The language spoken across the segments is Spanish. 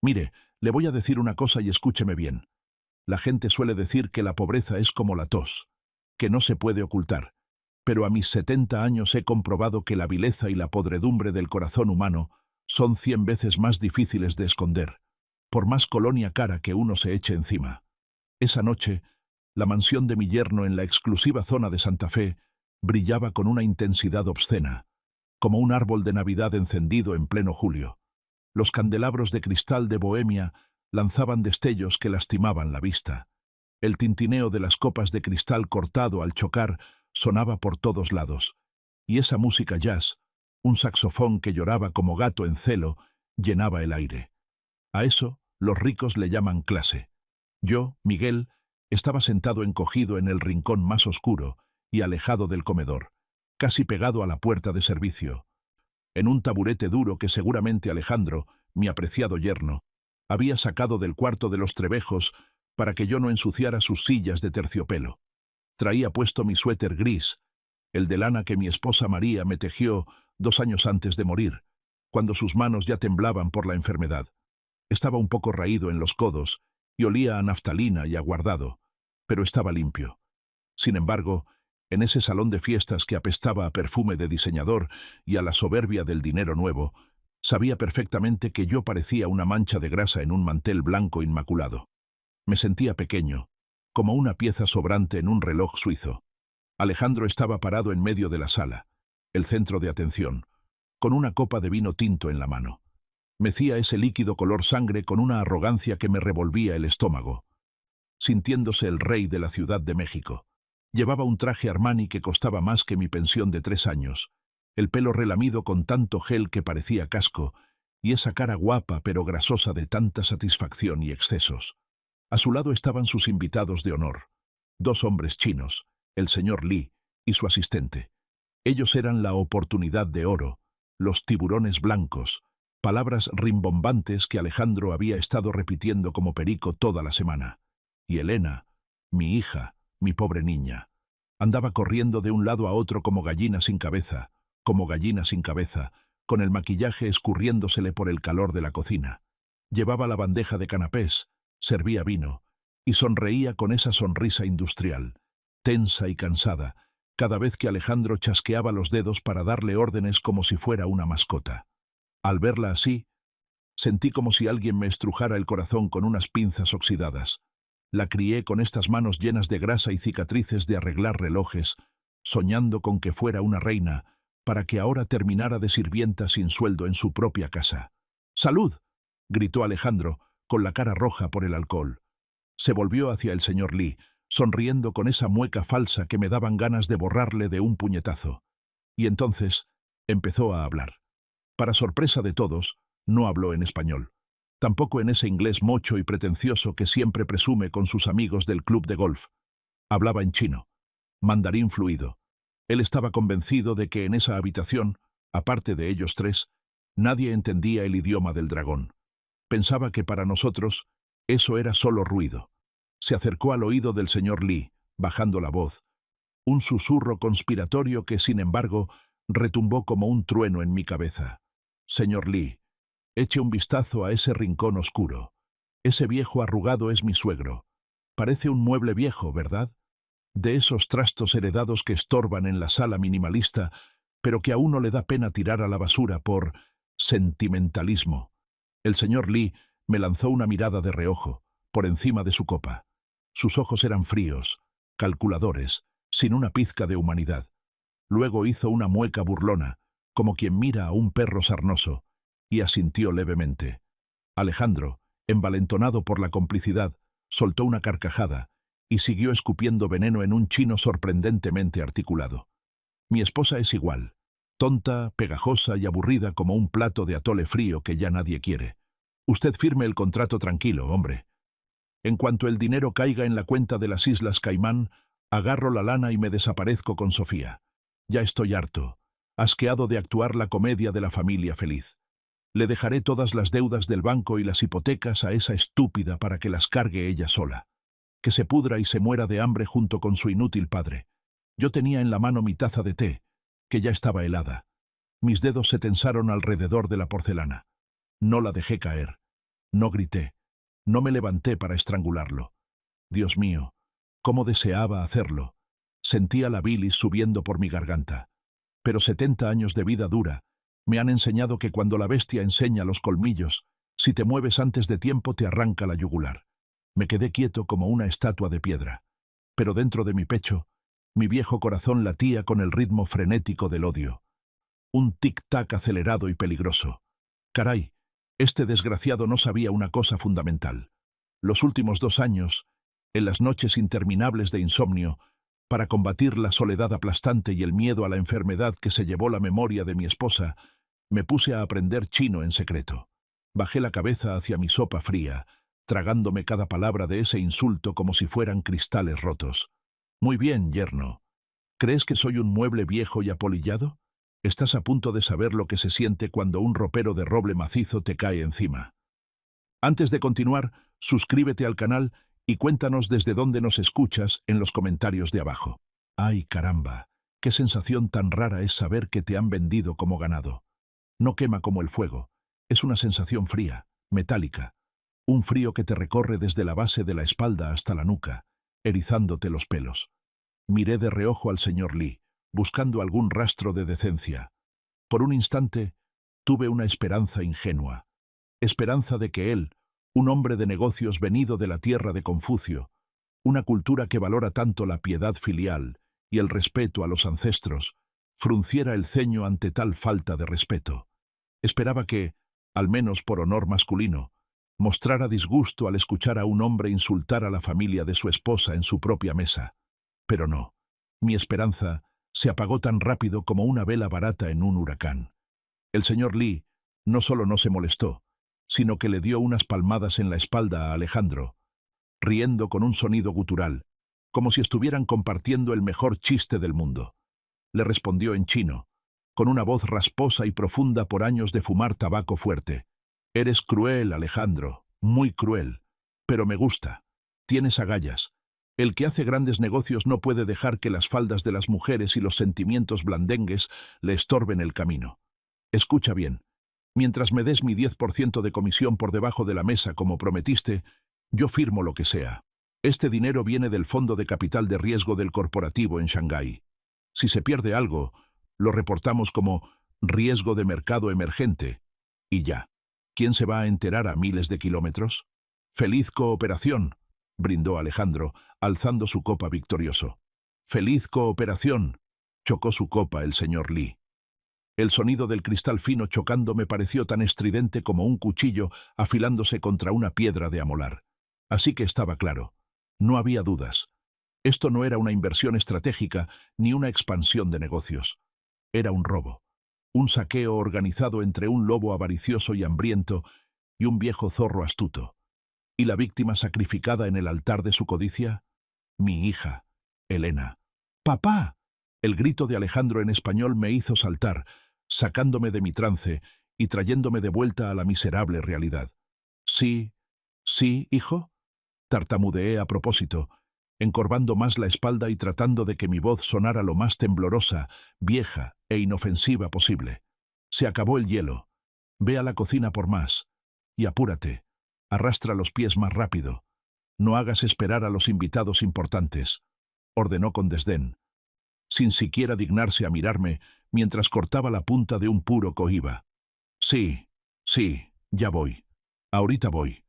Mire, le voy a decir una cosa y escúcheme bien. La gente suele decir que la pobreza es como la tos, que no se puede ocultar, pero a mis 70 años he comprobado que la vileza y la podredumbre del corazón humano son 100 veces más difíciles de esconder, por más colonia cara que uno se eche encima. Esa noche, la mansión de mi yerno en la exclusiva zona de Santa Fe brillaba con una intensidad obscena, como un árbol de Navidad encendido en pleno julio. Los candelabros de cristal de Bohemia lanzaban destellos que lastimaban la vista. El tintineo de las copas de cristal cortado al chocar sonaba por todos lados, y esa música jazz, un saxofón que lloraba como gato en celo, llenaba el aire. A eso los ricos le llaman clase. Yo, Miguel, estaba sentado encogido en el rincón más oscuro y alejado del comedor, casi pegado a la puerta de servicio, en un taburete duro que seguramente Alejandro, mi apreciado yerno, había sacado del cuarto de los Trevejos para que yo no ensuciara sus sillas de terciopelo. Traía puesto mi suéter gris, el de lana que mi esposa María me tejió 2 años antes de morir, cuando sus manos ya temblaban por la enfermedad. Estaba un poco raído en los codos y olía a naftalina y aguardado, pero estaba limpio. Sin embargo, en ese salón de fiestas que apestaba a perfume de diseñador y a la soberbia del dinero nuevo, sabía perfectamente que yo parecía una mancha de grasa en un mantel blanco inmaculado. Me sentía pequeño, como una pieza sobrante en un reloj suizo. Alejandro estaba parado en medio de la sala, el centro de atención, con una copa de vino tinto en la mano. Mecía ese líquido color sangre con una arrogancia que me revolvía el estómago, sintiéndose el rey de la Ciudad de México. Llevaba un traje Armani que costaba más que mi pensión de 3 años, el pelo relamido con tanto gel que parecía casco, y esa cara guapa pero grasosa de tanta satisfacción y excesos. A su lado estaban sus invitados de honor, 2 hombres chinos, el señor Li y su asistente. Ellos eran la oportunidad de oro, los tiburones blancos, palabras rimbombantes que Alejandro había estado repitiendo como perico toda la semana. Y Elena, mi hija, mi pobre niña, andaba corriendo de un lado a otro como gallina sin cabeza, con el maquillaje escurriéndosele por el calor de la cocina. Llevaba la bandeja de canapés, servía vino, y sonreía con esa sonrisa industrial, tensa y cansada, cada vez que Alejandro chasqueaba los dedos para darle órdenes como si fuera una mascota. Al verla así, sentí como si alguien me estrujara el corazón con unas pinzas oxidadas. La crié con estas manos llenas de grasa y cicatrices de arreglar relojes, soñando con que fuera una reina, para que ahora terminara de sirvienta sin sueldo en su propia casa. ¡Salud!, gritó Alejandro, con la cara roja por el alcohol. Se volvió hacia el señor Li, sonriendo con esa mueca falsa que me daban ganas de borrarle de un puñetazo. Y entonces empezó a hablar. Para sorpresa de todos, no habló en español. Tampoco en ese inglés mocho y pretencioso que siempre presume con sus amigos del club de golf. Hablaba en chino, mandarín fluido. Él estaba convencido de que en esa habitación, aparte de ellos 3, nadie entendía el idioma del dragón. Pensaba que para nosotros eso era solo ruido. Se acercó al oído del señor Li, bajando la voz, un susurro conspiratorio que, sin embargo, retumbó como un trueno en mi cabeza. Señor Li, eche un vistazo a ese rincón oscuro. Ese viejo arrugado es mi suegro. Parece un mueble viejo, ¿verdad? De esos trastos heredados que estorban en la sala minimalista, pero que a uno le da pena tirar a la basura por sentimentalismo. El señor Li me lanzó una mirada de reojo, por encima de su copa. Sus ojos eran fríos, calculadores, sin una pizca de humanidad. Luego hizo una mueca burlona, como quien mira a un perro sarnoso, y asintió levemente. Alejandro, envalentonado por la complicidad, soltó una carcajada y siguió escupiendo veneno en un chino sorprendentemente articulado. Mi esposa es igual, tonta, pegajosa y aburrida como un plato de atole frío que ya nadie quiere. Usted firme el contrato tranquilo, hombre. En cuanto el dinero caiga en la cuenta de las Islas Caimán, agarro la lana y me desaparezco con Sofía. Ya estoy harto, asqueado de actuar la comedia de la familia feliz. Le dejaré todas las deudas del banco y las hipotecas a esa estúpida para que las cargue ella sola. Que se pudra y se muera de hambre junto con su inútil padre. Yo tenía en la mano mi taza de té, que ya estaba helada. Mis dedos se tensaron alrededor de la porcelana. No la dejé caer. No grité. No me levanté para estrangularlo. Dios mío, cómo deseaba hacerlo. Sentía la bilis subiendo por mi garganta. Pero 70 años de vida dura me han enseñado que cuando la bestia enseña los colmillos, si te mueves antes de tiempo te arranca la yugular. Me quedé quieto como una estatua de piedra. Pero dentro de mi pecho, mi viejo corazón latía con el ritmo frenético del odio. Un tic-tac acelerado y peligroso. Caray, este desgraciado no sabía una cosa fundamental. Los últimos 2 años, en las noches interminables de insomnio, para combatir la soledad aplastante y el miedo a la enfermedad que se llevó la memoria de mi esposa, me puse a aprender chino en secreto. Bajé la cabeza hacia mi sopa fría, tragándome cada palabra de ese insulto como si fueran cristales rotos. Muy bien, yerno. ¿Crees que soy un mueble viejo y apolillado? Estás a punto de saber lo que se siente cuando un ropero de roble macizo te cae encima. Antes de continuar, suscríbete al canal y cuéntanos desde dónde nos escuchas en los comentarios de abajo. ¡Ay, caramba! ¡Qué sensación tan rara es saber que te han vendido como ganado! No quema como el fuego. Es una sensación fría, metálica. Un frío que te recorre desde la base de la espalda hasta la nuca, erizándote los pelos. Miré de reojo al señor Lee, buscando algún rastro de decencia. Por un instante, tuve una esperanza ingenua. Esperanza de que él, un hombre de negocios venido de la tierra de Confucio, una cultura que valora tanto la piedad filial y el respeto a los ancestros, frunciera el ceño ante tal falta de respeto. Esperaba que, al menos por honor masculino, mostrara disgusto al escuchar a un hombre insultar a la familia de su esposa en su propia mesa. Pero no. Mi esperanza se apagó tan rápido como una vela barata en un huracán. El señor Lee no solo no se molestó, sino que le dio unas palmadas en la espalda a Alejandro, riendo con un sonido gutural, como si estuvieran compartiendo el mejor chiste del mundo. Le respondió en chino, con una voz rasposa y profunda por años de fumar tabaco fuerte. «Eres cruel, Alejandro, muy cruel, pero me gusta. Tienes agallas. El que hace grandes negocios no puede dejar que las faldas de las mujeres y los sentimientos blandengues le estorben el camino. Escucha bien. Mientras me des mi 10% de comisión por debajo de la mesa como prometiste, yo firmo lo que sea. Este dinero viene del Fondo de Capital de Riesgo del Corporativo en Shanghái. Si se pierde algo, lo reportamos como riesgo de mercado emergente. Y ya. ¿Quién se va a enterar a miles de kilómetros? ¡Feliz cooperación!, brindó Alejandro, alzando su copa victorioso. ¡Feliz cooperación!, chocó su copa el señor Lee. El sonido del cristal fino chocando me pareció tan estridente como un cuchillo afilándose contra una piedra de amolar. Así que estaba claro. No había dudas. Esto no era una inversión estratégica ni una expansión de negocios. Era un robo. Un saqueo organizado entre un lobo avaricioso y hambriento y un viejo zorro astuto. ¿Y la víctima sacrificada en el altar de su codicia? Mi hija, Elena. ¡Papá! El grito de Alejandro en español me hizo saltar, sacándome de mi trance y trayéndome de vuelta a la miserable realidad. «Sí, sí, hijo», tartamudeé a propósito, encorvando más la espalda y tratando de que mi voz sonara lo más temblorosa, vieja e inofensiva posible. «Se acabó el hielo. Ve a la cocina por más. Y apúrate. Arrastra los pies más rápido. No hagas esperar a los invitados importantes», ordenó con desdén, sin siquiera dignarse a mirarme mientras cortaba la punta de un puro cohiba. «Sí, sí, ya voy. Ahorita voy»,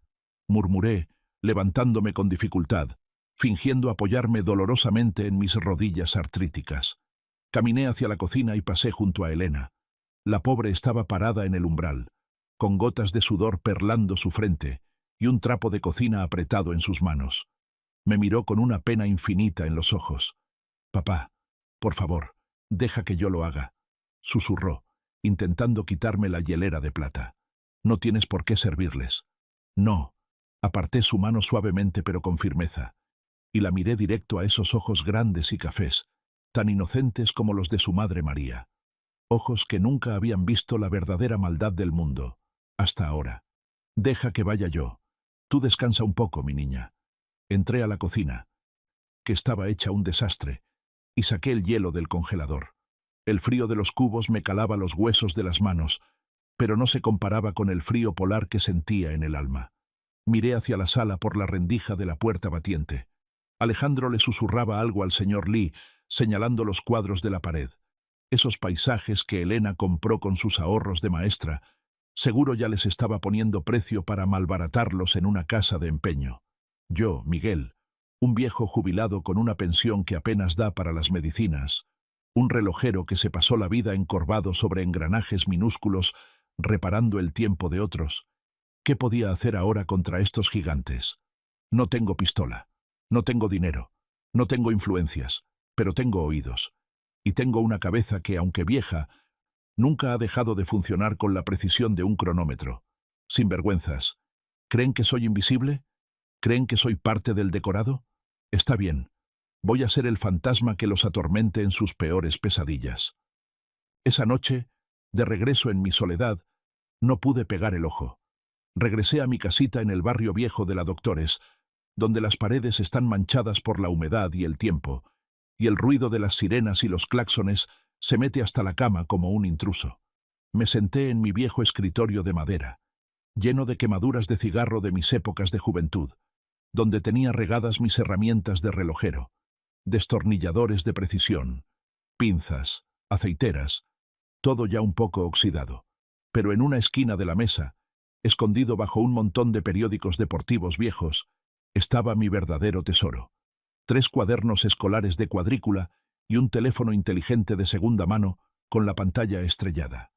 murmuré, levantándome con dificultad, fingiendo apoyarme dolorosamente en mis rodillas artríticas. Caminé hacia la cocina y pasé junto a Elena. La pobre estaba parada en el umbral, con gotas de sudor perlando su frente y un trapo de cocina apretado en sus manos. Me miró con una pena infinita en los ojos. «Papá, por favor, deja que yo lo haga», susurró, intentando quitarme la hielera de plata. «No tienes por qué servirles». «No». Aparté su mano suavemente pero con firmeza, y la miré directo a esos ojos grandes y cafés, tan inocentes como los de su madre María. Ojos que nunca habían visto la verdadera maldad del mundo, hasta ahora. «Deja que vaya yo. Tú descansa un poco, mi niña». Entré a la cocina, que estaba hecha un desastre, y saqué el hielo del congelador. El frío de los cubos me calaba los huesos de las manos, pero no se comparaba con el frío polar que sentía en el alma. Miré hacia la sala por la rendija de la puerta batiente. Alejandro le susurraba algo al señor Lee, señalando los cuadros de la pared. Esos paisajes que Elena compró con sus ahorros de maestra, seguro ya les estaba poniendo precio para malbaratarlos en una casa de empeño. Yo, Miguel, un viejo jubilado con una pensión que apenas da para las medicinas, un relojero que se pasó la vida encorvado sobre engranajes minúsculos, reparando el tiempo de otros. ¿Qué podía hacer ahora contra estos gigantes? No tengo pistola, no tengo dinero, no tengo influencias, pero tengo oídos. Y tengo una cabeza que, aunque vieja, nunca ha dejado de funcionar con la precisión de un cronómetro. Sinvergüenzas. ¿Creen que soy invisible? ¿Creen que soy parte del decorado? Está bien. Voy a ser el fantasma que los atormente en sus peores pesadillas. Esa noche, de regreso en mi soledad, no pude pegar el ojo. Regresé a mi casita en el barrio viejo de la Doctores, donde las paredes están manchadas por la humedad y el tiempo, y el ruido de las sirenas y los claxones se mete hasta la cama como un intruso. Me senté en mi viejo escritorio de madera, lleno de quemaduras de cigarro de mis épocas de juventud, donde tenía regadas mis herramientas de relojero, destornilladores de precisión, pinzas, aceiteras, todo ya un poco oxidado. Pero en una esquina de la mesa, escondido bajo un montón de periódicos deportivos viejos, estaba mi verdadero tesoro. 3 cuadernos escolares de cuadrícula y un teléfono inteligente de segunda mano con la pantalla estrellada.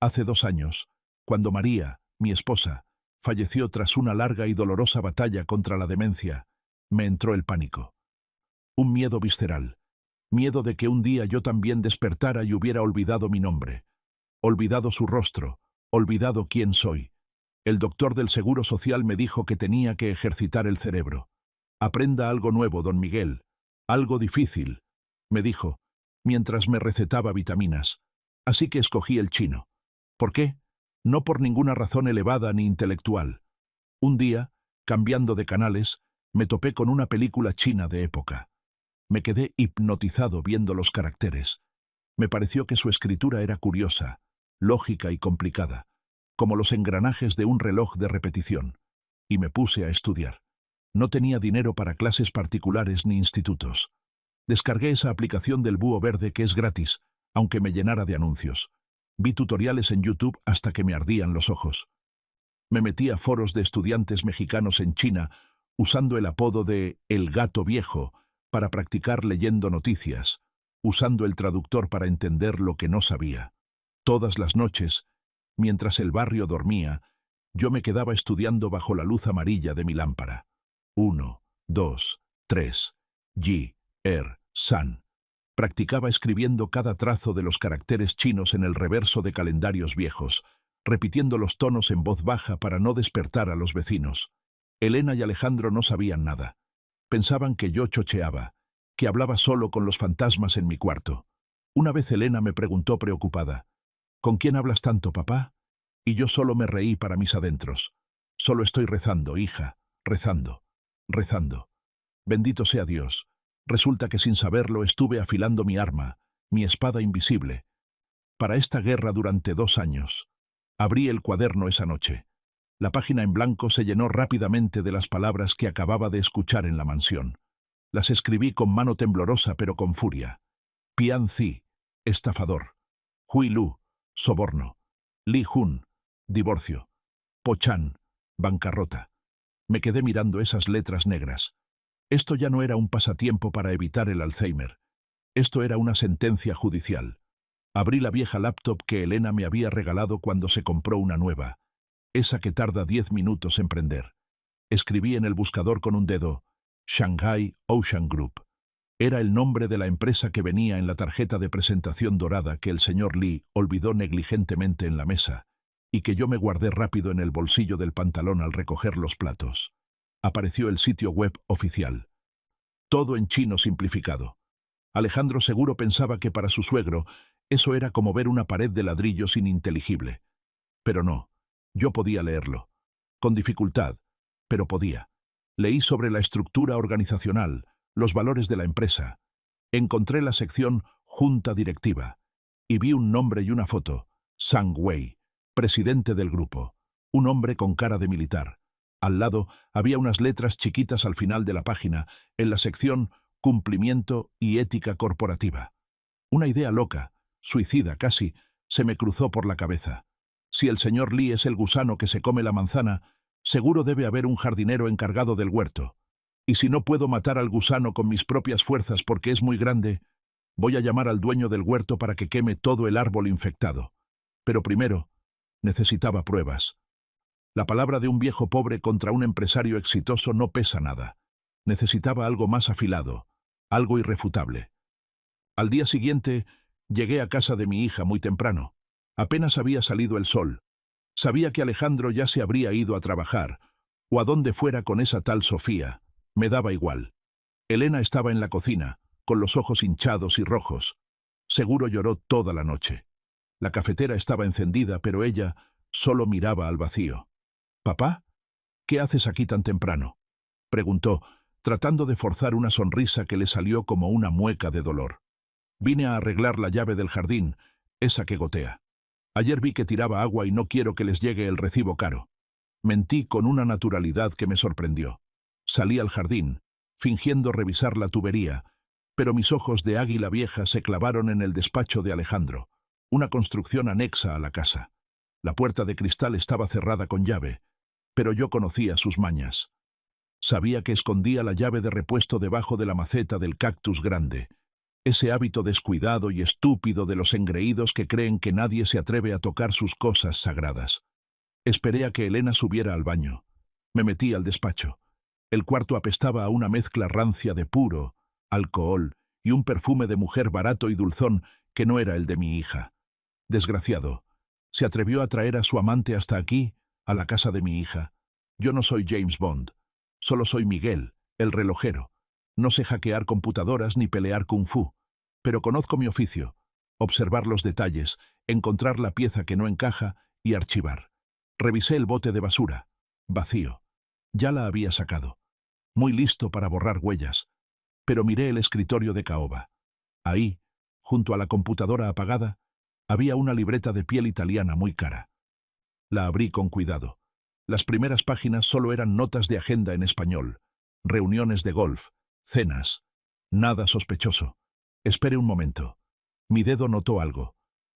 Hace 2 años, cuando María, mi esposa, falleció tras una larga y dolorosa batalla contra la demencia, me entró el pánico. Un miedo visceral, miedo de que un día yo también despertara y hubiera olvidado mi nombre, olvidado su rostro, olvidado quién soy. El doctor del Seguro Social me dijo que tenía que ejercitar el cerebro. Aprenda algo nuevo, don Miguel, algo difícil, me dijo, mientras me recetaba vitaminas. Así que escogí el chino. ¿Por qué? No por ninguna razón elevada ni intelectual. Un día, cambiando de canales, me topé con una película china de época. Me quedé hipnotizado viendo los caracteres. Me pareció que su escritura era curiosa, lógica y complicada, como los engranajes de un reloj de repetición, y me puse a estudiar. No tenía dinero para clases particulares ni institutos. Descargué esa aplicación del búho verde que es gratis, aunque me llenara de anuncios. Vi tutoriales en YouTube hasta que me ardían los ojos. Me metí a foros de estudiantes mexicanos en China, usando el apodo de El Gato Viejo para practicar leyendo noticias, usando el traductor para entender lo que no sabía. Todas las noches, mientras el barrio dormía, yo me quedaba estudiando bajo la luz amarilla de mi lámpara. 1, 2, 3, Yi, San. Practicaba escribiendo cada trazo de los caracteres chinos en el reverso de calendarios viejos, repitiendo los tonos en voz baja para no despertar a los vecinos. Elena y Alejandro no sabían nada. Pensaban que yo chocheaba, que hablaba solo con los fantasmas en mi cuarto. Una vez Elena me preguntó preocupada, ¿con quién hablas tanto, papá? Y yo solo me reí para mis adentros. Solo estoy rezando, hija, rezando, rezando. Bendito sea Dios. Resulta que sin saberlo estuve afilando mi arma, mi espada invisible, para esta guerra durante 2 años. Abrí el cuaderno esa noche. La página en blanco se llenó rápidamente de las palabras que acababa de escuchar en la mansión. Las escribí con mano temblorosa pero con furia. Pian Zi, estafador. Hui Lu, soborno. Li Jun, divorcio. Po Chan, bancarrota. Me quedé mirando esas letras negras. Esto ya no era un pasatiempo para evitar el Alzheimer. Esto era una sentencia judicial. Abrí la vieja laptop que Elena me había regalado cuando se compró una nueva, esa que tarda 10 minutos en prender. Escribí en el buscador con un dedo, Shanghai Ocean Group. Era el nombre de la empresa que venía en la tarjeta de presentación dorada que el señor Lee olvidó negligentemente en la mesa, y que yo me guardé rápido en el bolsillo del pantalón al recoger los platos. Apareció el sitio web oficial. Todo en chino simplificado. Alejandro seguro pensaba que para su suegro eso era como ver una pared de ladrillos ininteligible. Pero no, yo podía leerlo. Con dificultad, pero podía. Leí sobre la estructura organizacional, los valores de la empresa. Encontré la sección Junta Directiva y vi un nombre y una foto, Sang Wei, presidente del grupo, un hombre con cara de militar, Al lado había unas letras chiquitas al final de la página, en la sección Cumplimiento y ética corporativa. Una idea loca, suicida casi, se me cruzó por la cabeza. Si el señor Lee es el gusano que se come la manzana, seguro debe haber un jardinero encargado del huerto. Y si no puedo matar al gusano con mis propias fuerzas porque es muy grande, voy a llamar al dueño del huerto para que queme todo el árbol infectado. Pero primero, necesitaba pruebas. La palabra de un viejo pobre contra un empresario exitoso no pesa nada. Necesitaba algo más afilado, algo irrefutable. Al día siguiente, llegué a casa de mi hija muy temprano. Apenas había salido el sol. Sabía que Alejandro ya se habría ido a trabajar, o a donde fuera con esa tal Sofía. Me daba igual. Elena estaba en la cocina, con los ojos hinchados y rojos. Seguro lloró toda la noche. La cafetera estaba encendida, pero ella solo miraba al vacío. «¿Papá? ¿Qué haces aquí tan temprano?», preguntó, tratando de forzar una sonrisa que le salió como una mueca de dolor. «Vine a arreglar la llave del jardín, esa que gotea. Ayer vi que tiraba agua y no quiero que les llegue el recibo caro». Mentí con una naturalidad que me sorprendió. Salí al jardín, fingiendo revisar la tubería, pero mis ojos de águila vieja se clavaron en el despacho de Alejandro, una construcción anexa a la casa. La puerta de cristal estaba cerrada con llave, pero yo conocía sus mañas. Sabía que escondía la llave de repuesto debajo de la maceta del cactus grande, ese hábito descuidado y estúpido de los engreídos que creen que nadie se atreve a tocar sus cosas sagradas. Esperé a que Elena subiera al baño. Me metí al despacho. El cuarto apestaba a una mezcla rancia de puro, alcohol y un perfume de mujer barato y dulzón que no era el de mi hija. Desgraciado, se atrevió a traer a su amante hasta aquí, a la casa de mi hija. Yo no soy James Bond, solo soy Miguel, el relojero. No sé hackear computadoras ni pelear kung fu, pero conozco mi oficio: observar los detalles, encontrar la pieza que no encaja y archivar. Revisé el bote de basura. Vacío. Ya la había sacado. Muy listo para borrar huellas. Pero miré el escritorio de caoba. Ahí, junto a la computadora apagada, había una libreta de piel italiana muy cara. La abrí con cuidado. Las primeras páginas solo eran notas de agenda en español, reuniones de golf, cenas. Nada sospechoso. Esperé un momento. Mi dedo notó algo.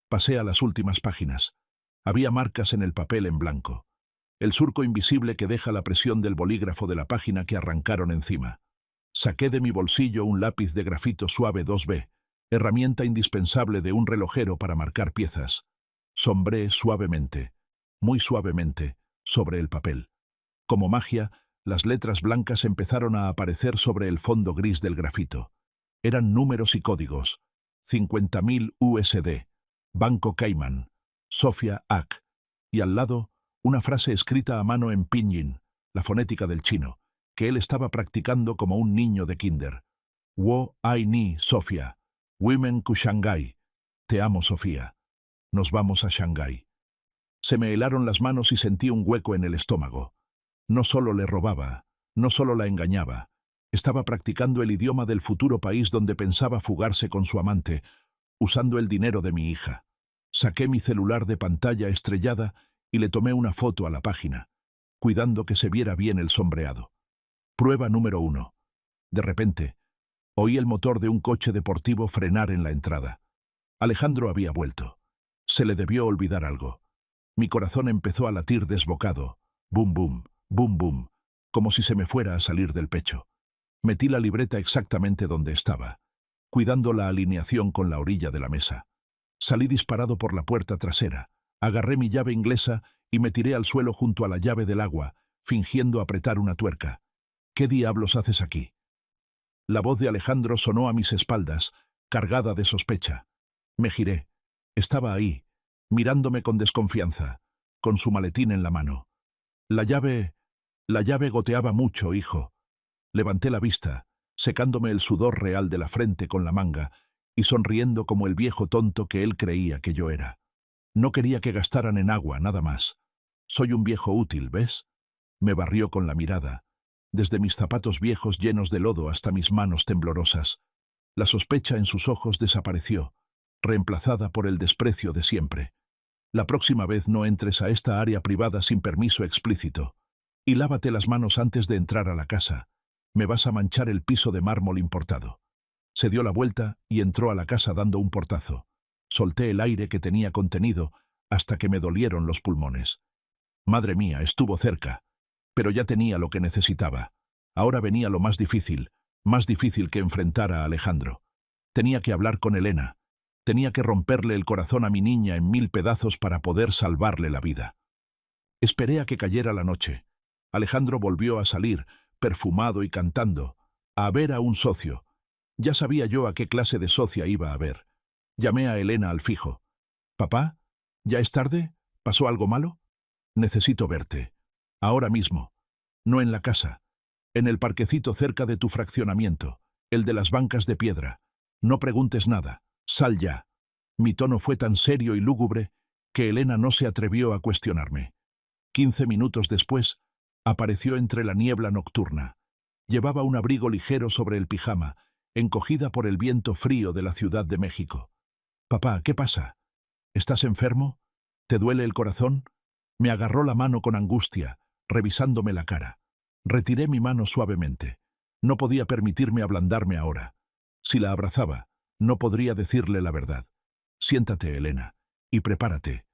Pasé a las últimas páginas. Había marcas en el papel en blanco. El surco invisible que deja la presión del bolígrafo de la página que arrancaron encima. Saqué de mi bolsillo un lápiz de grafito suave 2B, herramienta indispensable de un relojero para marcar piezas. Sombré suavemente, muy suavemente, sobre el papel. Como magia, las letras blancas empezaron a aparecer sobre el fondo gris del grafito. Eran números y códigos. 50.000 USD. Banco Cayman. Sofía Ak. Y al lado, una frase escrita a mano en pinyin, la fonética del chino, que él estaba practicando como un niño de kinder. Wo ai ni, Sofía. Women ku Shanghai. Te amo, Sofía. Nos vamos a Shanghái. Se me helaron las manos y sentí un hueco en el estómago. No solo le robaba, no solo la engañaba. Estaba practicando el idioma del futuro país donde pensaba fugarse con su amante, usando el dinero de mi hija. Saqué mi celular de pantalla estrellada y le tomé una foto a la página, cuidando que se viera bien el sombreado. Prueba número 1. De repente, oí el motor de un coche deportivo frenar en la entrada. Alejandro había vuelto. Se le debió olvidar algo. Mi corazón empezó a latir desbocado. Bum, bum, bum, bum, como si se me fuera a salir del pecho. Metí la libreta exactamente donde estaba, cuidando la alineación con la orilla de la mesa. Salí disparado por la puerta trasera, agarré mi llave inglesa y me tiré al suelo junto a la llave del agua, fingiendo apretar una tuerca. ¿Qué diablos haces aquí? La voz de Alejandro sonó a mis espaldas, cargada de sospecha. Me giré. Estaba ahí, mirándome con desconfianza, con su maletín en la mano. La llave goteaba mucho, hijo. Levanté la vista, secándome el sudor real de la frente con la manga y sonriendo como el viejo tonto que él creía que yo era. No quería que gastaran en agua, nada más. Soy un viejo útil, ¿ves? Me barrió con la mirada, desde mis zapatos viejos llenos de lodo hasta mis manos temblorosas. La sospecha en sus ojos desapareció, reemplazada por el desprecio de siempre. La próxima vez no entres a esta área privada sin permiso explícito. Y lávate las manos antes de entrar a la casa. Me vas a manchar el piso de mármol importado. Se dio la vuelta y entró a la casa dando un portazo. Solté el aire que tenía contenido hasta que me dolieron los pulmones. Madre mía, estuvo cerca. Pero ya tenía lo que necesitaba. Ahora venía lo más difícil que enfrentar a Alejandro. Tenía que hablar con Elena. Tenía que romperle el corazón a mi niña en 1000 pedazos para poder salvarle la vida. Esperé a que cayera la noche. Alejandro volvió a salir, perfumado y cantando, a ver a un socio. Ya sabía yo a qué clase de socia iba a ver. Llamé a Elena al fijo. «Papá, ¿ya es tarde? ¿Pasó algo malo? Necesito verte. Ahora mismo. No en la casa. En el parquecito cerca de tu fraccionamiento, el de las bancas de piedra. No preguntes nada. Sal ya». Mi tono fue tan serio y lúgubre que Elena no se atrevió a cuestionarme. 15 minutos después, apareció entre la niebla nocturna. Llevaba un abrigo ligero sobre el pijama, encogida por el viento frío de la Ciudad de México. «Papá, ¿qué pasa? ¿Estás enfermo? ¿Te duele el corazón?» Me agarró la mano con angustia, revisándome la cara. Retiré mi mano suavemente. No podía permitirme ablandarme ahora. Si la abrazaba, no podría decirle la verdad. «Siéntate, Elena, y prepárate».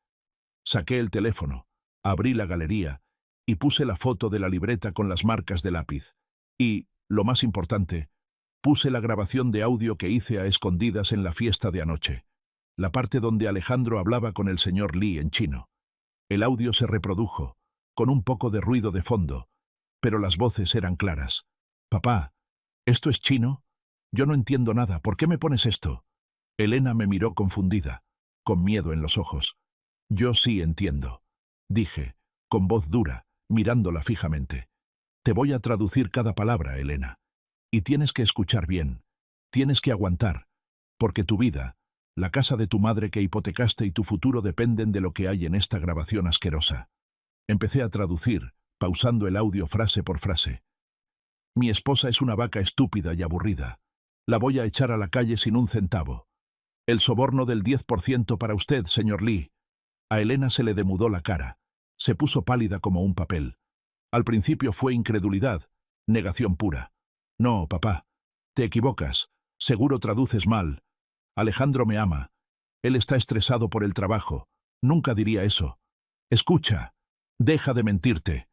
Saqué el teléfono, abrí la galería y puse la foto de la libreta con las marcas de lápiz. Y, lo más importante, puse la grabación de audio que hice a escondidas en la fiesta de anoche. La parte donde Alejandro hablaba con el señor Lee en chino. El audio se reprodujo, con un poco de ruido de fondo, pero las voces eran claras. «Papá, ¿esto es chino? Yo no entiendo nada. ¿Por qué me pones esto?» Elena me miró confundida, con miedo en los ojos. «Yo sí entiendo», dije, con voz dura, mirándola fijamente. «Te voy a traducir cada palabra, Elena. Y tienes que escuchar bien. Tienes que aguantar, porque tu vida, la casa de tu madre que hipotecaste y tu futuro dependen de lo que hay en esta grabación asquerosa». Empecé a traducir, pausando el audio frase por frase. «Mi esposa es una vaca estúpida y aburrida. La voy a echar a la calle sin un centavo. El soborno del 10% para usted, señor Lee». A Elena se le demudó la cara. Se puso pálida como un papel. Al principio fue incredulidad, negación pura. «No, papá, te equivocas. Seguro traduces mal. Alejandro me ama. Él está estresado por el trabajo. Nunca diría eso. Escucha. Deja de mentirte».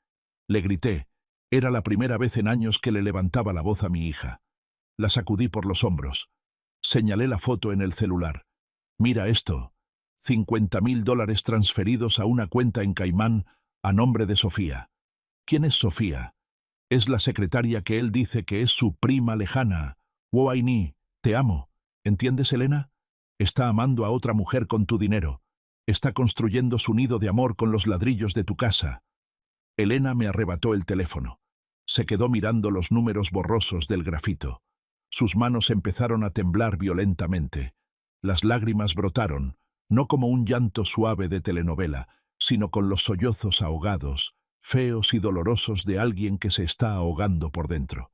Le grité. Era la primera vez en años que le levantaba la voz a mi hija. La sacudí por los hombros. Señalé la foto en el celular. «Mira esto. $50.000 transferidos a una cuenta en Caimán a nombre de Sofía». «¿Quién es Sofía?» «Es la secretaria que él dice que es su prima lejana. Wo Ai-ni, te amo. ¿Entiendes, Elena? Está amando a otra mujer con tu dinero. Está construyendo su nido de amor con los ladrillos de tu casa». Elena me arrebató el teléfono. Se quedó mirando los números borrosos del grafito. Sus manos empezaron a temblar violentamente. Las lágrimas brotaron, no como un llanto suave de telenovela, sino con los sollozos ahogados, feos y dolorosos de alguien que se está ahogando por dentro.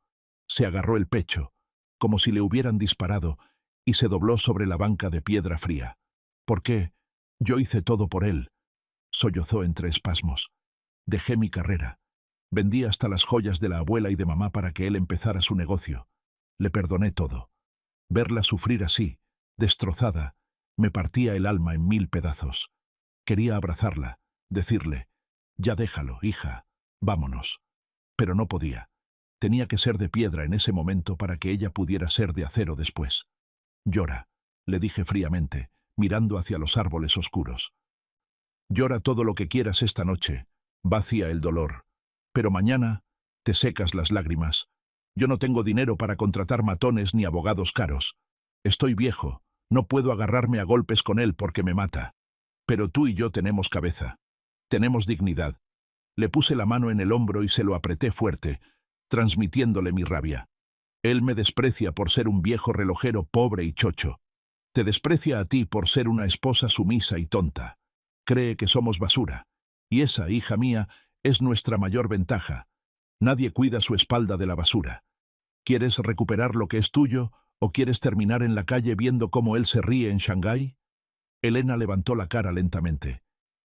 Se agarró el pecho, como si le hubieran disparado, y se dobló sobre la banca de piedra fría. «¿Por qué? Yo hice todo por él», sollozó entre espasmos. «Dejé mi carrera. Vendí hasta las joyas de la abuela y de mamá para que él empezara su negocio. Le perdoné todo. Verla sufrir así, destrozada, me partía el alma en 1000 pedazos. Quería abrazarla, decirle: «Ya déjalo, hija, vámonos». Pero no podía. Tenía que ser de piedra en ese momento para que ella pudiera ser de acero después. «Llora», le dije fríamente, mirando hacia los árboles oscuros. «Llora todo lo que quieras esta noche, vacía el dolor. Pero mañana te secas las lágrimas. Yo no tengo dinero para contratar matones ni abogados caros. Estoy viejo, no puedo agarrarme a golpes con él porque me mata. Pero tú y yo tenemos cabeza. Tenemos dignidad». Le puse la mano en el hombro y se lo apreté fuerte, transmitiéndole mi rabia. «Él me desprecia por ser un viejo relojero pobre y chocho. Te desprecia a ti por ser una esposa sumisa y tonta. Cree que somos basura. Y esa, hija mía, es nuestra mayor ventaja. Nadie cuida su espalda de la basura. ¿Quieres recuperar lo que es tuyo o quieres terminar en la calle viendo cómo él se ríe en Shanghái?» Elena levantó la cara lentamente.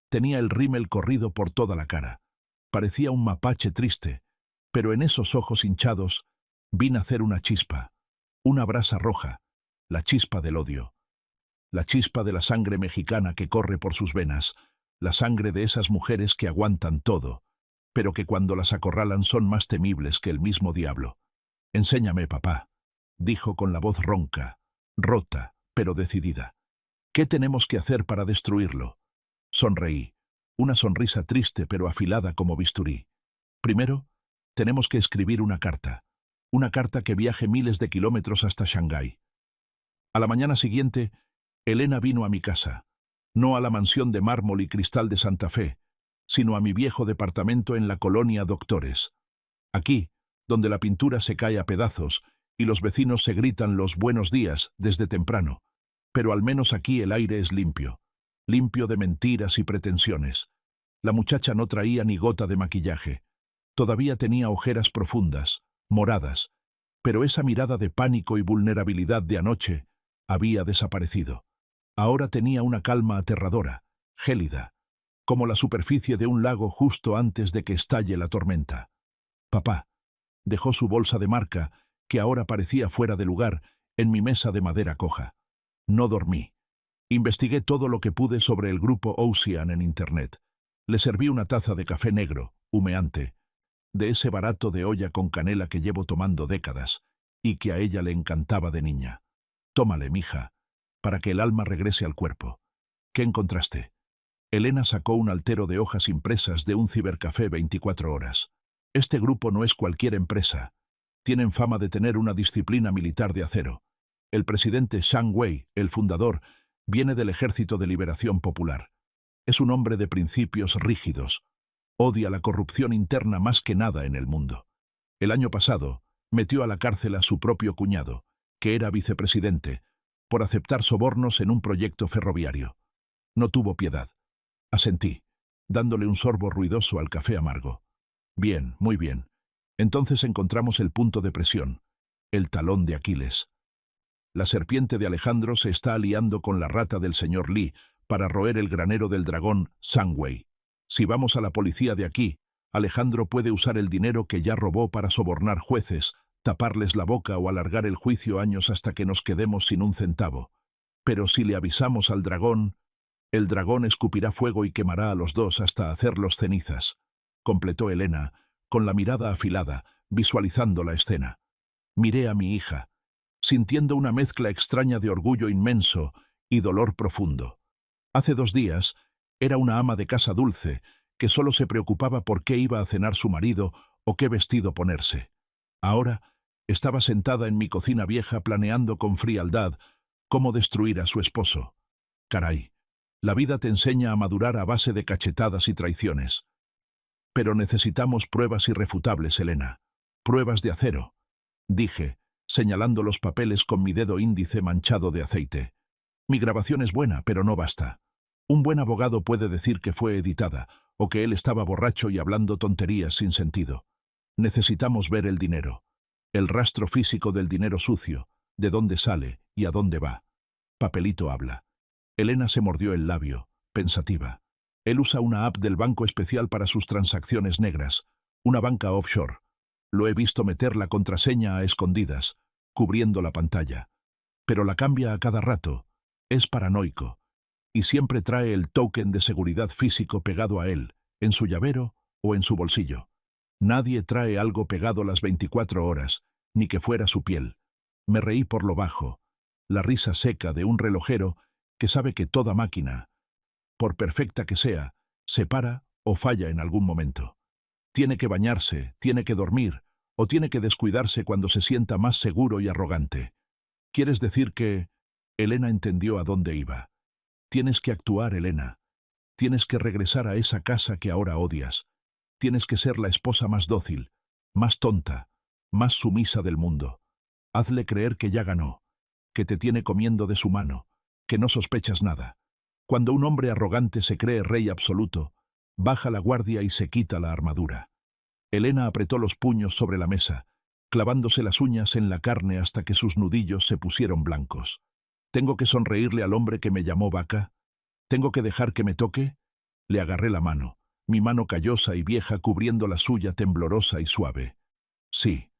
Tenía el rímel corrido por toda la cara. Parecía un mapache triste, pero en esos ojos hinchados vi nacer una chispa, una brasa roja, la chispa del odio, la chispa de la sangre mexicana que corre por sus venas, la sangre de esas mujeres que aguantan todo, pero que cuando las acorralan son más temibles que el mismo diablo. «Enséñame, papá», dijo con la voz ronca, rota, pero decidida. «¿Qué tenemos que hacer para destruirlo?» Sonreí, una sonrisa triste pero afilada como bisturí. «Primero, tenemos que escribir una carta que viaje miles de kilómetros hasta Shanghái». A la mañana siguiente, Elena vino a mi casa, no a la mansión de mármol y cristal de Santa Fe, sino a mi viejo departamento en la colonia Doctores. Aquí, donde la pintura se cae a pedazos y los vecinos se gritan los buenos días desde temprano, pero al menos aquí el aire es limpio, limpio de mentiras y pretensiones. La muchacha no traía ni gota de maquillaje. Todavía tenía ojeras profundas, moradas, pero esa mirada de pánico y vulnerabilidad de anoche había desaparecido. Ahora tenía una calma aterradora, gélida, como la superficie de un lago justo antes de que estalle la tormenta. Papá dejó su bolsa de marca, que ahora parecía fuera de lugar, en mi mesa de madera coja. No dormí. Investigué todo lo que pude sobre el grupo Ocean en Internet. Le serví una taza de café negro, humeante, de ese barato de olla con canela que llevo tomando décadas, y que a ella le encantaba de niña. «Tómale, mija, para que el alma regrese al cuerpo». «¿Qué encontraste?» Elena sacó un altero de hojas impresas de un cibercafé 24 horas. «Este grupo no es cualquier empresa. Tienen fama de tener una disciplina militar de acero. El presidente Zhang Wei, el fundador, viene del Ejército de Liberación Popular. Es un hombre de principios rígidos. Odia la corrupción interna más que nada en el mundo. El año pasado metió a la cárcel a su propio cuñado, que era vicepresidente, por aceptar sobornos en un proyecto ferroviario. No tuvo piedad». Asentí, dándole un sorbo ruidoso al café amargo. «Bien, muy bien. Entonces encontramos el punto de presión, el talón de Aquiles. La serpiente de Alejandro se está aliando con la rata del señor Li para roer el granero del dragón Zhang Wei. Si vamos a la policía de aquí, Alejandro puede usar el dinero que ya robó para sobornar jueces, taparles la boca o alargar el juicio años hasta que nos quedemos sin un centavo. Pero si le avisamos al dragón, el dragón escupirá fuego y quemará a los dos hasta hacerlos cenizas», completó Elena, con la mirada afilada, visualizando la escena. Miré a mi hija, sintiendo una mezcla extraña de orgullo inmenso y dolor profundo. Hace 2 días era una ama de casa dulce que solo se preocupaba por qué iba a cenar su marido o qué vestido ponerse. Ahora estaba sentada en mi cocina vieja planeando con frialdad cómo destruir a su esposo. Caray, la vida te enseña a madurar a base de cachetadas y traiciones. «Pero necesitamos pruebas irrefutables, Elena. Pruebas de acero», dije, señalando los papeles con mi dedo índice manchado de aceite. «Mi grabación es buena, pero no basta. Un buen abogado puede decir que fue editada, o que él estaba borracho y hablando tonterías sin sentido. Necesitamos ver el dinero, el rastro físico del dinero sucio, de dónde sale y a dónde va». Papelito habla. Elena se mordió el labio, pensativa. Él usa una app del banco especial para sus transacciones negras, una banca offshore. Lo he visto meter la contraseña a escondidas, cubriendo la pantalla. Pero la cambia a cada rato. Es paranoico. Y siempre trae el token de seguridad físico pegado a él, en su llavero o en su bolsillo. Nadie trae algo pegado las 24 horas, ni que fuera su piel. Me reí por lo bajo, la risa seca de un relojero que sabe que toda máquina, por perfecta que sea, se para o falla en algún momento. Tiene que bañarse, tiene que dormir, o tiene que descuidarse cuando se sienta más seguro y arrogante. ¿Quieres decir que...? Elena entendió a dónde iba. Tienes que actuar, Elena. Tienes que regresar a esa casa que ahora odias. Tienes que ser la esposa más dócil, más tonta, más sumisa del mundo. Hazle creer que ya ganó, que te tiene comiendo de su mano, que no sospechas nada. Cuando un hombre arrogante se cree rey absoluto, baja la guardia y se quita la armadura. Elena apretó los puños sobre la mesa, clavándose las uñas en la carne hasta que sus nudillos se pusieron blancos. ¿Tengo que sonreírle al hombre que me llamó vaca? ¿Tengo que dejar que me toque? Le agarré la mano. mi mano callosa y vieja cubriendo la suya temblorosa y suave. Sí,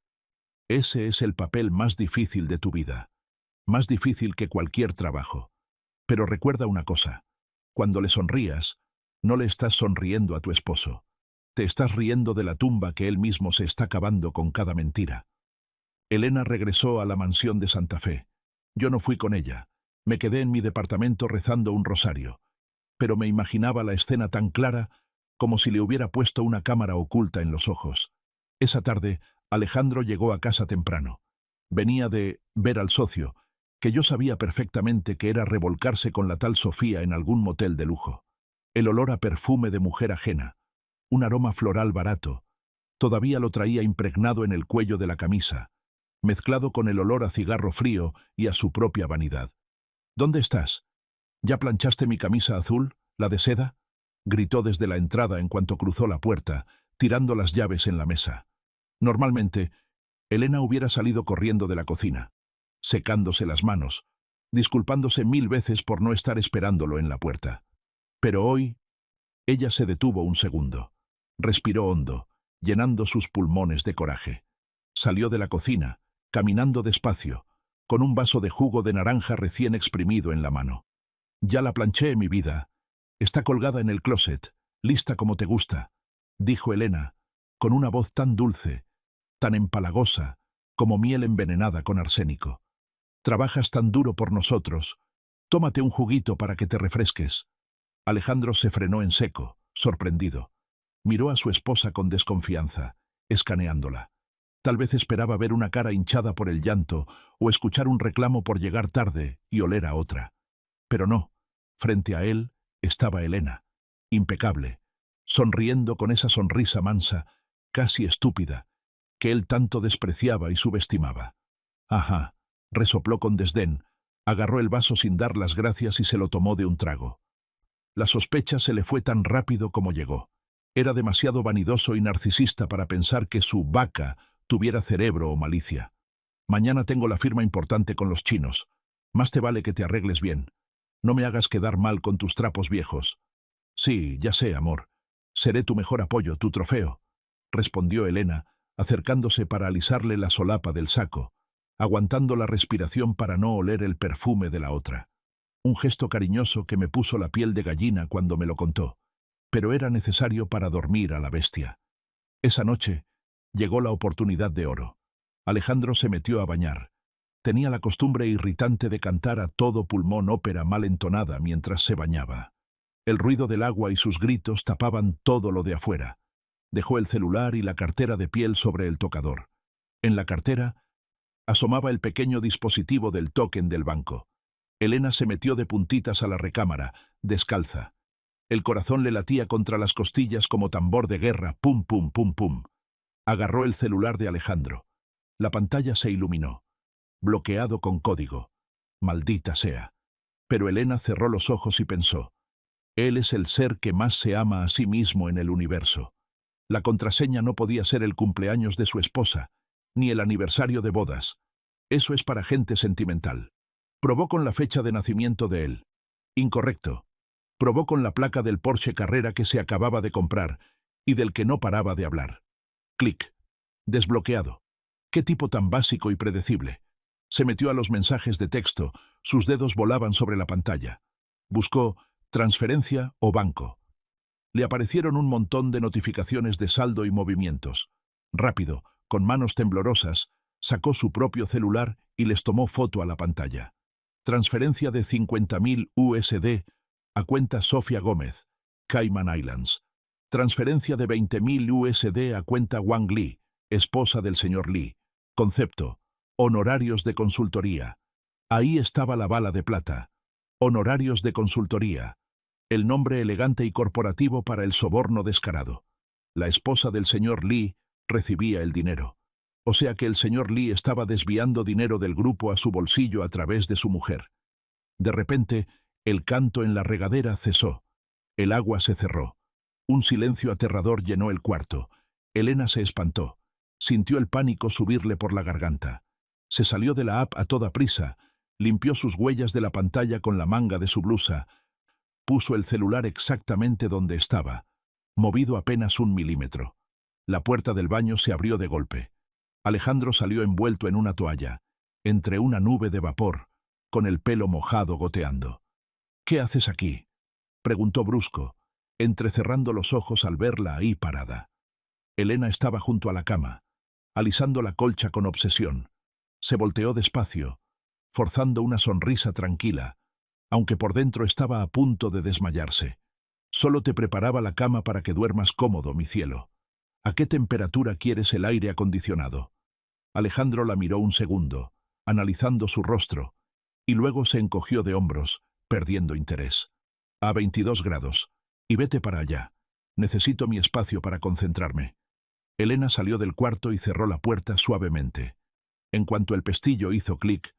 ese es el papel más difícil de tu vida, más difícil que cualquier trabajo. Pero recuerda una cosa, cuando le sonrías, no le estás sonriendo a tu esposo, te estás riendo de la tumba que él mismo se está cavando con cada mentira. Elena regresó a la mansión de Santa Fe. Yo no fui con ella, me quedé en mi departamento rezando un rosario, pero me imaginaba la escena tan clara como si le hubiera puesto una cámara oculta en los ojos. Esa tarde, Alejandro llegó a casa temprano. Venía de ver al socio, que yo sabía perfectamente que era revolcarse con la tal Sofía en algún motel de lujo. El olor a perfume de mujer ajena, un aroma floral barato, todavía lo traía impregnado en el cuello de la camisa, mezclado con el olor a cigarro frío y a su propia vanidad. ¿Dónde estás? ¿Ya planchaste mi camisa azul, la de seda? Gritó desde la entrada en cuanto cruzó la puerta, tirando las llaves en la mesa. Normalmente, Elena hubiera salido corriendo de la cocina, secándose las manos, disculpándose 1000 veces por no estar esperándolo en la puerta. Pero hoy, ella se detuvo un segundo. Respiró hondo, llenando sus pulmones de coraje. Salió de la cocina, caminando despacio, con un vaso de jugo de naranja recién exprimido en la mano. «Ya la planché, mi vida. Está colgada en el closet, lista como te gusta», dijo Elena, con una voz tan dulce, tan empalagosa, como miel envenenada con arsénico. «Trabajas tan duro por nosotros. Tómate un juguito para que te refresques». Alejandro se frenó en seco, sorprendido. Miró a su esposa con desconfianza, escaneándola. Tal vez esperaba ver una cara hinchada por el llanto o escuchar un reclamo por llegar tarde y oler a otra. Pero no, frente a él estaba Elena, impecable, sonriendo con esa sonrisa mansa, casi estúpida, que él tanto despreciaba y subestimaba. «Ajá», resopló con desdén, agarró el vaso sin dar las gracias y se lo tomó de un trago. La sospecha se le fue tan rápido como llegó. Era demasiado vanidoso y narcisista para pensar que su vaca tuviera cerebro o malicia. «Mañana tengo la firma importante con los chinos. Más te vale que te arregles bien. No me hagas quedar mal con tus trapos viejos». «Sí, ya sé, amor. Seré tu mejor apoyo, tu trofeo», respondió Elena, acercándose para alisarle la solapa del saco, aguantando la respiración para no oler el perfume de la otra. Un gesto cariñoso que me puso la piel de gallina cuando me lo contó, pero era necesario para dormir a la bestia. Esa noche llegó la oportunidad de oro. Alejandro se metió a bañar. Tenía la costumbre irritante de cantar a todo pulmón ópera mal entonada mientras se bañaba. El ruido del agua y sus gritos tapaban todo lo de afuera. Dejó el celular y la cartera de piel sobre el tocador. En la cartera asomaba el pequeño dispositivo del tóken del banco. Elena se metió de puntitas a la recámara, descalza. El corazón le latía contra las costillas como tambor de guerra, pum, pum, pum, pum. Agarró el celular de Alejandro. La pantalla se iluminó. Bloqueado con código. Maldita sea. Pero Elena cerró los ojos y pensó. Él es el ser que más se ama a sí mismo en el universo. La contraseña no podía ser el cumpleaños de su esposa, ni el aniversario de bodas. Eso es para gente sentimental. Probó con la fecha de nacimiento de él. Incorrecto. Probó con la placa del Porsche Carrera que se acababa de comprar y del que no paraba de hablar. Clic. Desbloqueado. Qué tipo tan básico y predecible. Se metió a los mensajes de texto, sus dedos volaban sobre la pantalla. Buscó transferencia o banco. Le aparecieron un montón de notificaciones de saldo y movimientos. Rápido, con manos temblorosas, sacó su propio celular y les tomó foto a la pantalla. Transferencia de 50.000 USD a cuenta Sofía Gómez, Cayman Islands. Transferencia de 20.000 USD a cuenta Wang Li, esposa del señor Li. Concepto: honorarios de consultoría. Ahí estaba la bala de plata. Honorarios de consultoría. El nombre elegante y corporativo para el soborno descarado. La esposa del señor Li recibía el dinero. O sea que el señor Li estaba desviando dinero del grupo a su bolsillo a través de su mujer. De repente, el canto en la regadera cesó. El agua se cerró. Un silencio aterrador llenó el cuarto. Elena se espantó. Sintió el pánico subirle por la garganta. Se salió de la app a toda prisa, limpió sus huellas de la pantalla con la manga de su blusa, puso el celular exactamente donde estaba. movido apenas 1 milímetro. La puerta del baño se abrió de golpe. Alejandro salió envuelto en una toalla, entre una nube de vapor, con el pelo mojado goteando. «¿Qué haces aquí?», preguntó brusco, entrecerrando los ojos al verla ahí parada. Elena estaba junto a la cama, alisando la colcha con obsesión. Se volteó despacio, forzando una sonrisa tranquila, aunque por dentro estaba a punto de desmayarse. «Solo te preparaba la cama para que duermas cómodo, mi cielo. ¿A qué temperatura quieres el aire acondicionado?». Alejandro la miró un segundo, analizando su rostro, y luego se encogió de hombros, perdiendo interés. «A 22 grados. Y vete para allá. Necesito mi espacio para concentrarme». Elena salió del cuarto y cerró la puerta suavemente. En cuanto el pestillo hizo clic,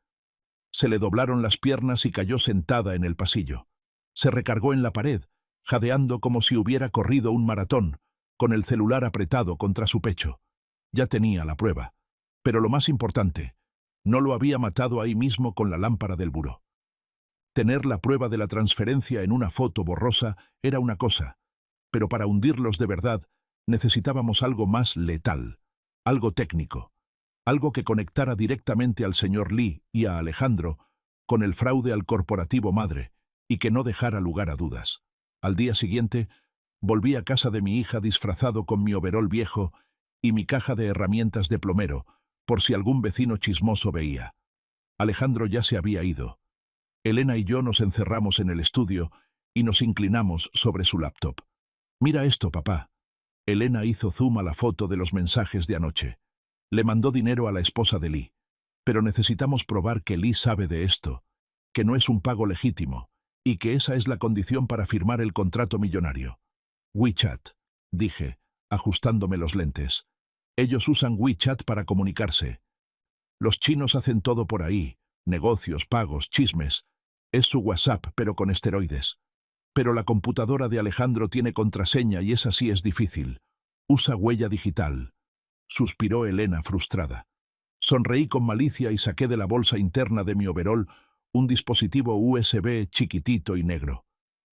se le doblaron las piernas y cayó sentada en el pasillo. Se recargó en la pared, jadeando como si hubiera corrido un maratón, con el celular apretado contra su pecho. Ya tenía la prueba. Pero lo más importante, no lo había matado ahí mismo con la lámpara del buró. Tener la prueba de la transferencia en una foto borrosa era una cosa, pero para hundirlos de verdad necesitábamos algo más letal, algo técnico, algo que conectara directamente al señor Lee y a Alejandro con el fraude al corporativo madre y que no dejara lugar a dudas. Al día siguiente, volví a casa de mi hija disfrazado con mi overol viejo y mi caja de herramientas de plomero, por si algún vecino chismoso veía. Alejandro ya se había ido. Elena y yo nos encerramos en el estudio y nos inclinamos sobre su laptop. «Mira esto, papá». Elena hizo zoom a la foto de los mensajes de anoche. Le mandó dinero a la esposa de Lee. Pero necesitamos probar que Lee sabe de esto, que no es un pago legítimo, y que esa es la condición para firmar el contrato millonario. «WeChat», dije, ajustándome los lentes. «Ellos usan WeChat para comunicarse. Los chinos hacen todo por ahí, negocios, pagos, chismes. Es su WhatsApp, pero con esteroides. Pero la computadora de Alejandro tiene contraseña y esa sí es difícil. Usa huella digital», suspiró Elena frustrada. Sonreí con malicia y saqué de la bolsa interna de mi overol un dispositivo USB chiquitito y negro.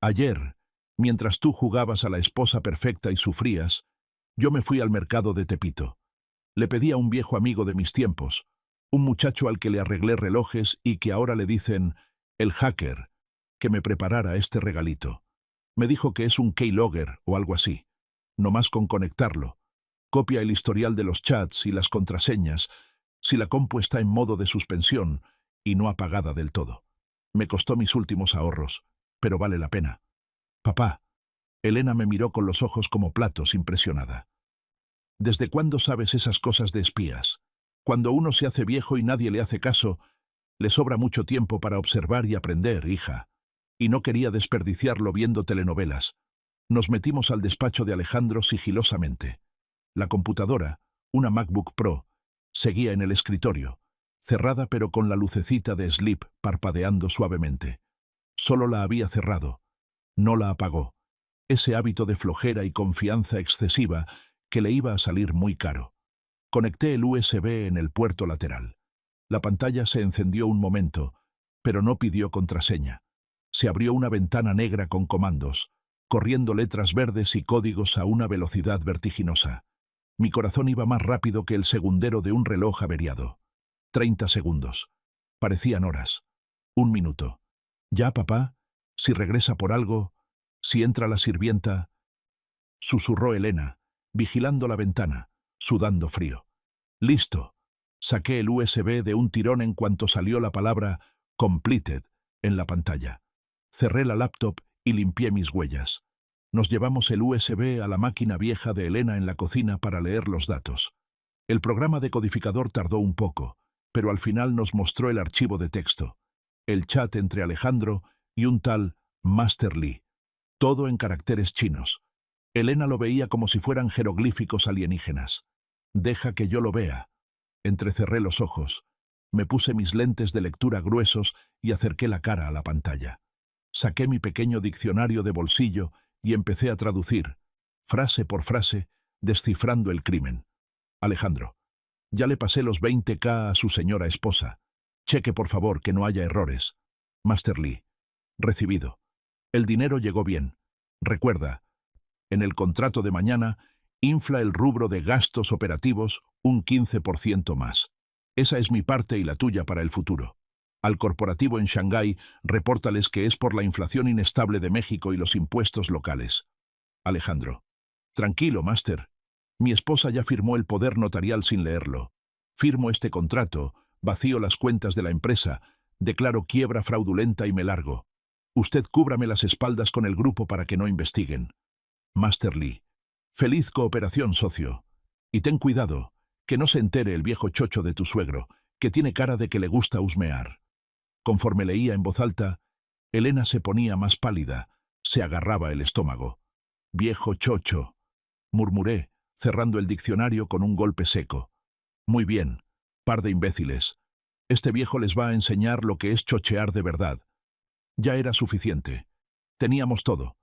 «Ayer, mientras tú jugabas a la esposa perfecta y sufrías, yo me fui al mercado de Tepito. Le pedí a un viejo amigo de mis tiempos, un muchacho al que le arreglé relojes y que ahora le dicen el hacker, que me preparara este regalito. Me dijo que es un keylogger o algo así. Nomás con conectarlo. Copia el historial de los chats y las contraseñas si la compu está en modo de suspensión y no apagada del todo. Me costó mis últimos ahorros, pero vale la pena». «Papá». Elena me miró con los ojos como platos, impresionada. «¿Desde cuándo sabes esas cosas de espías? Cuando uno se hace viejo y nadie le hace caso, le sobra mucho tiempo para observar y aprender, hija». Y no quería desperdiciarlo viendo telenovelas. Nos metimos al despacho de Alejandro sigilosamente. La computadora, una MacBook Pro, seguía en el escritorio, cerrada pero con la lucecita de Sleep parpadeando suavemente. Solo la había cerrado, no la apagó. Ese hábito de flojera y confianza excesiva que le iba a salir muy caro. Conecté el USB en el puerto lateral. La pantalla se encendió un momento, pero no pidió contraseña. Se abrió una ventana negra con comandos, corriendo letras verdes y códigos a una velocidad vertiginosa. Mi corazón iba más rápido que el segundero de un reloj averiado. 30 segundos. Parecían horas. 1 minuto. «¿Ya, papá? Si regresa por algo, si entra la sirvienta», susurró Elena, vigilando la ventana, sudando frío. «Listo». Saqué el USB de un tirón en cuanto salió la palabra «completed» en la pantalla. Cerré la laptop y limpié mis huellas. Nos llevamos el USB a la máquina vieja de Elena en la cocina para leer los datos. El programa decodificador tardó un poco, pero al final nos mostró el archivo de texto, el chat entre Alejandro y un tal Master Lee, todo en caracteres chinos. Elena lo veía como si fueran jeroglíficos alienígenas. «Deja que yo lo vea». Entrecerré los ojos, me puse mis lentes de lectura gruesos y acerqué la cara a la pantalla. Saqué mi pequeño diccionario de bolsillo y empecé a traducir, frase por frase, descifrando el crimen. «Alejandro, ya le pasé los 20.000 a su señora esposa. Cheque por favor que no haya errores. Master Lee. Recibido. El dinero llegó bien. Recuerda, En el contrato de mañana, infla el rubro de gastos operativos un 15% más. Esa es mi parte y la tuya para el futuro. Al corporativo en Shanghái, repórtales que es por la inflación inestable de México y los impuestos locales. Alejandro. Tranquilo, máster. Mi esposa ya firmó el poder notarial sin leerlo. Firmo este contrato, vacío las cuentas de la empresa, declaro quiebra fraudulenta y me largo. Usted cúbrame las espaldas con el grupo para que no investiguen. Master Lee. Feliz cooperación, socio. Y ten cuidado, que no se entere el viejo chocho de tu suegro, que tiene cara de que le gusta husmear. Conforme leía en voz alta, Elena se ponía más pálida, se agarraba el estómago. Viejo chocho, murmuré, cerrando el diccionario con un golpe seco. Muy bien, par de imbéciles. Este viejo les va a enseñar lo que es chochear de verdad. Ya era suficiente. Teníamos todo.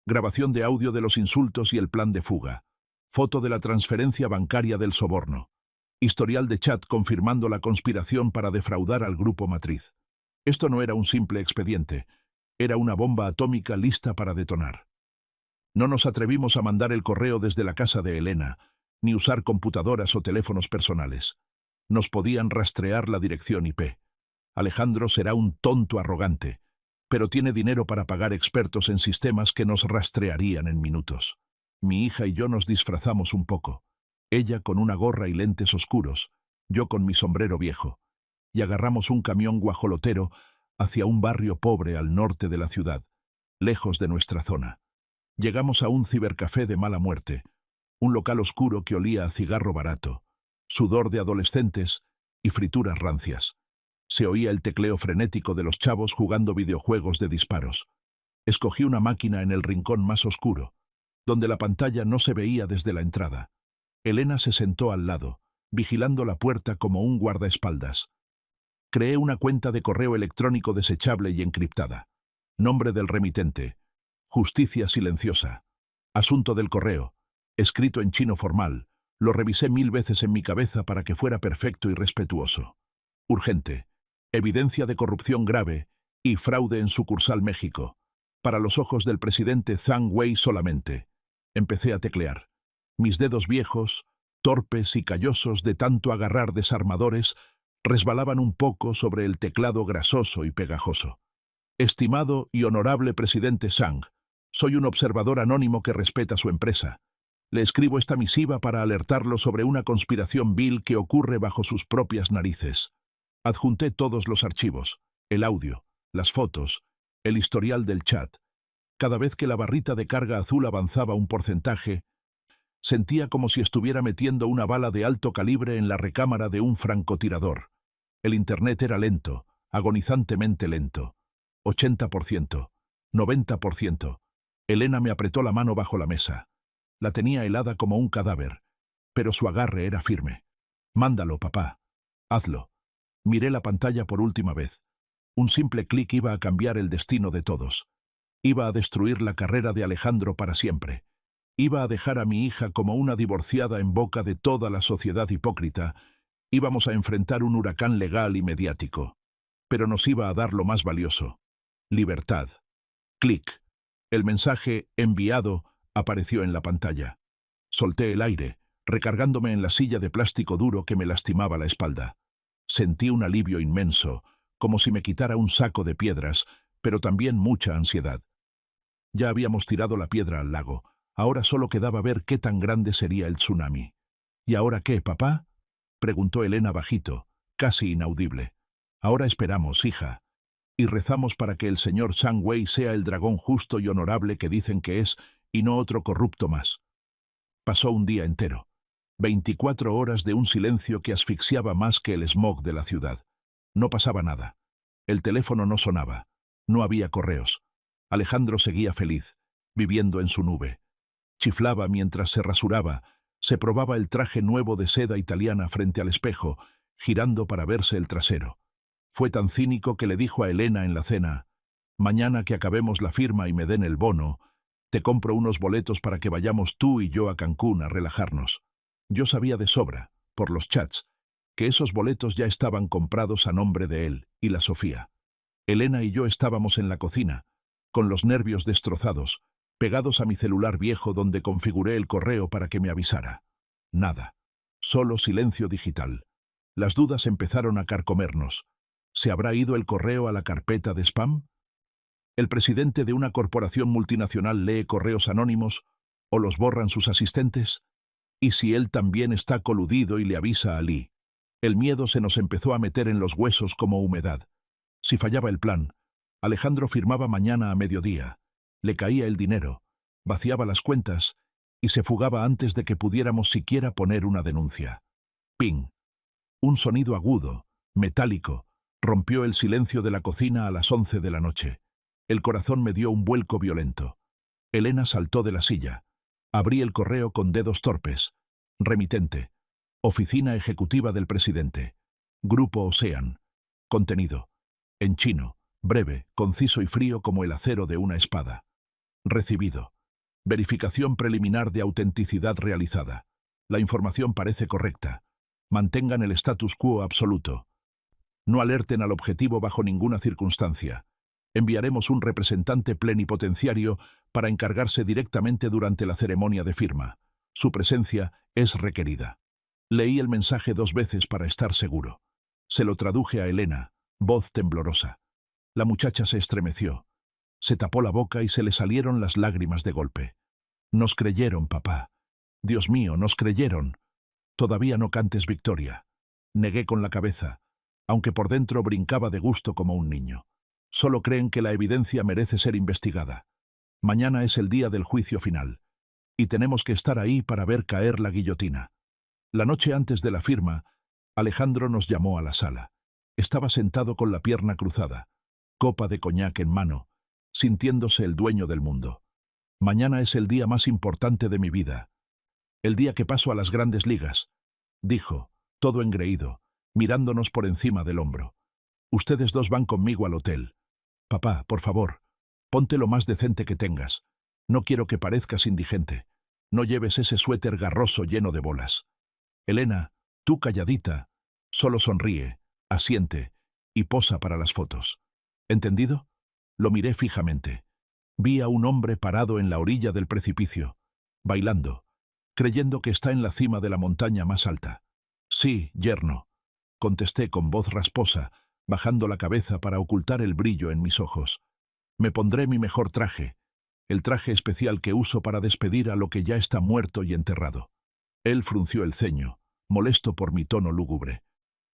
Grabación de audio de los insultos y el plan de fuga. Foto de la transferencia bancaria del soborno. Historial de chat confirmando la conspiración para defraudar al grupo matriz. Esto no era un simple expediente. Era una bomba atómica lista para detonar. No nos atrevimos a mandar el correo desde la casa de Elena, ni usar computadoras o teléfonos personales. Nos podían rastrear la dirección IP. Alejandro será un tonto arrogante, pero tiene dinero para pagar expertos en sistemas que nos rastrearían en minutos. Mi hija y yo nos disfrazamos un poco. Ella con una gorra y lentes oscuros, yo con mi sombrero viejo, y agarramos un camión guajolotero hacia un barrio pobre al norte de la ciudad, lejos de nuestra zona. Llegamos a un cibercafé de mala muerte, un local oscuro que olía a cigarro barato, sudor de adolescentes y frituras rancias. Se oía el tecleo frenético de los chavos jugando videojuegos de disparos. Escogí una máquina en el rincón más oscuro, donde la pantalla no se veía desde la entrada. Elena se sentó al lado, vigilando la puerta como un guardaespaldas. Creé una cuenta de correo electrónico desechable y encriptada. Nombre del remitente. Justicia silenciosa. Asunto del correo. Escrito en chino formal. Lo revisé 1000 veces en mi cabeza para que fuera perfecto y respetuoso. Urgente. Evidencia de corrupción grave y fraude en sucursal México. Para los ojos del presidente Zhang Wei solamente. Empecé a teclear. Mis dedos viejos, torpes y callosos de tanto agarrar desarmadores, resbalaban un poco sobre el teclado grasoso y pegajoso. Estimado y honorable presidente Zhang, soy un observador anónimo que respeta su empresa. Le escribo esta misiva para alertarlo sobre una conspiración vil que ocurre bajo sus propias narices. Adjunté todos los archivos, el audio, las fotos, el historial del chat. Cada vez que la barrita de carga azul avanzaba un porcentaje, sentía como si estuviera metiendo una bala de alto calibre en la recámara de un francotirador. El internet era lento, agonizantemente lento. 80%, 90%. Elena me apretó la mano bajo la mesa. La tenía helada como un cadáver, pero su agarre era firme. Mándalo, papá. Hazlo. Miré la pantalla por última vez. Un simple clic iba a cambiar el destino de todos. Iba a destruir la carrera de Alejandro para siempre. Iba a dejar a mi hija como una divorciada en boca de toda la sociedad hipócrita. Íbamos a enfrentar un huracán legal y mediático. Pero nos iba a dar lo más valioso. Libertad. Clic. El mensaje enviado apareció en la pantalla. Solté el aire, recargándome en la silla de plástico duro que me lastimaba la espalda. Sentí un alivio inmenso, como si me quitara un saco de piedras, pero también mucha ansiedad. Ya habíamos tirado la piedra al lago. Ahora solo quedaba ver qué tan grande sería el tsunami. ¿Y ahora qué, papá?, preguntó Elena bajito, casi inaudible. Ahora esperamos, hija, y rezamos para que el señor Zhang Wei sea el dragón justo y honorable que dicen que es, y no otro corrupto más. Pasó un día entero. 24 horas de un silencio que asfixiaba más que el smog de la ciudad. No pasaba nada. El teléfono no sonaba. No había correos. Alejandro seguía feliz, viviendo en su nube. Chiflaba mientras se rasuraba, se probaba el traje nuevo de seda italiana frente al espejo, girando para verse el trasero. Fue tan cínico que le dijo a Elena en la cena: «Mañana que acabemos la firma y me den el bono, te compro unos boletos para que vayamos tú y yo a Cancún a relajarnos». Yo sabía de sobra, por los chats, que esos boletos ya estaban comprados a nombre de él y la Sofía. Elena y yo estábamos en la cocina, con los nervios destrozados, pegados a mi celular viejo donde configuré el correo para que me avisara. Nada. Solo silencio digital. Las dudas empezaron a carcomernos. ¿Se habrá ido el correo a la carpeta de spam? ¿El presidente de una corporación multinacional lee correos anónimos o los borran sus asistentes? ¿Y si él también está coludido y le avisa a Lee? El miedo se nos empezó a meter en los huesos como humedad. Si fallaba el plan, Alejandro firmaba mañana a mediodía, le caía el dinero, vaciaba las cuentas y se fugaba antes de que pudiéramos siquiera poner una denuncia. ¡Ping! Un sonido agudo, metálico, rompió el silencio de la cocina a las 11 de la noche. El corazón me dio un vuelco violento. Elena saltó de la silla. Abrí el correo con dedos torpes. Remitente. Oficina Ejecutiva del Presidente. Grupo Ocean. Contenido. En chino. Breve, conciso y frío como el acero de una espada. Recibido. Verificación preliminar de autenticidad realizada. La información parece correcta. Mantengan el status quo absoluto. No alerten al objetivo bajo ninguna circunstancia. Enviaremos un representante plenipotenciario para encargarse directamente durante la ceremonia de firma. Su presencia es requerida. Leí el mensaje 2 veces para estar seguro. Se lo traduje a Elena, voz temblorosa. La muchacha se estremeció. Se tapó la boca y se le salieron las lágrimas de golpe. Nos creyeron, papá. Dios mío, nos creyeron. Todavía no cantes victoria. Negué con la cabeza, aunque por dentro brincaba de gusto como un niño. Solo creen que la evidencia merece ser investigada. Mañana es el día del juicio final, y tenemos que estar ahí para ver caer la guillotina. La noche antes de la firma, Alejandro nos llamó a la sala. Estaba sentado con la pierna cruzada, copa de coñac en mano, sintiéndose el dueño del mundo. Mañana es el día más importante de mi vida. El día que paso a las grandes ligas, dijo, todo engreído, mirándonos por encima del hombro. Ustedes dos van conmigo al hotel. Papá, por favor, ponte lo más decente que tengas. No quiero que parezcas indigente. No lleves ese suéter garroso lleno de bolas. Elena, tú calladita, solo sonríe, asiente y posa para las fotos. ¿Entendido? Lo miré fijamente. Vi a un hombre parado en la orilla del precipicio, bailando, creyendo que está en la cima de la montaña más alta. Sí, yerno, contesté con voz rasposa, bajando la cabeza para ocultar el brillo en mis ojos. Me pondré mi mejor traje, el traje especial que uso para despedir a lo que ya está muerto y enterrado. Él frunció el ceño, molesto por mi tono lúgubre.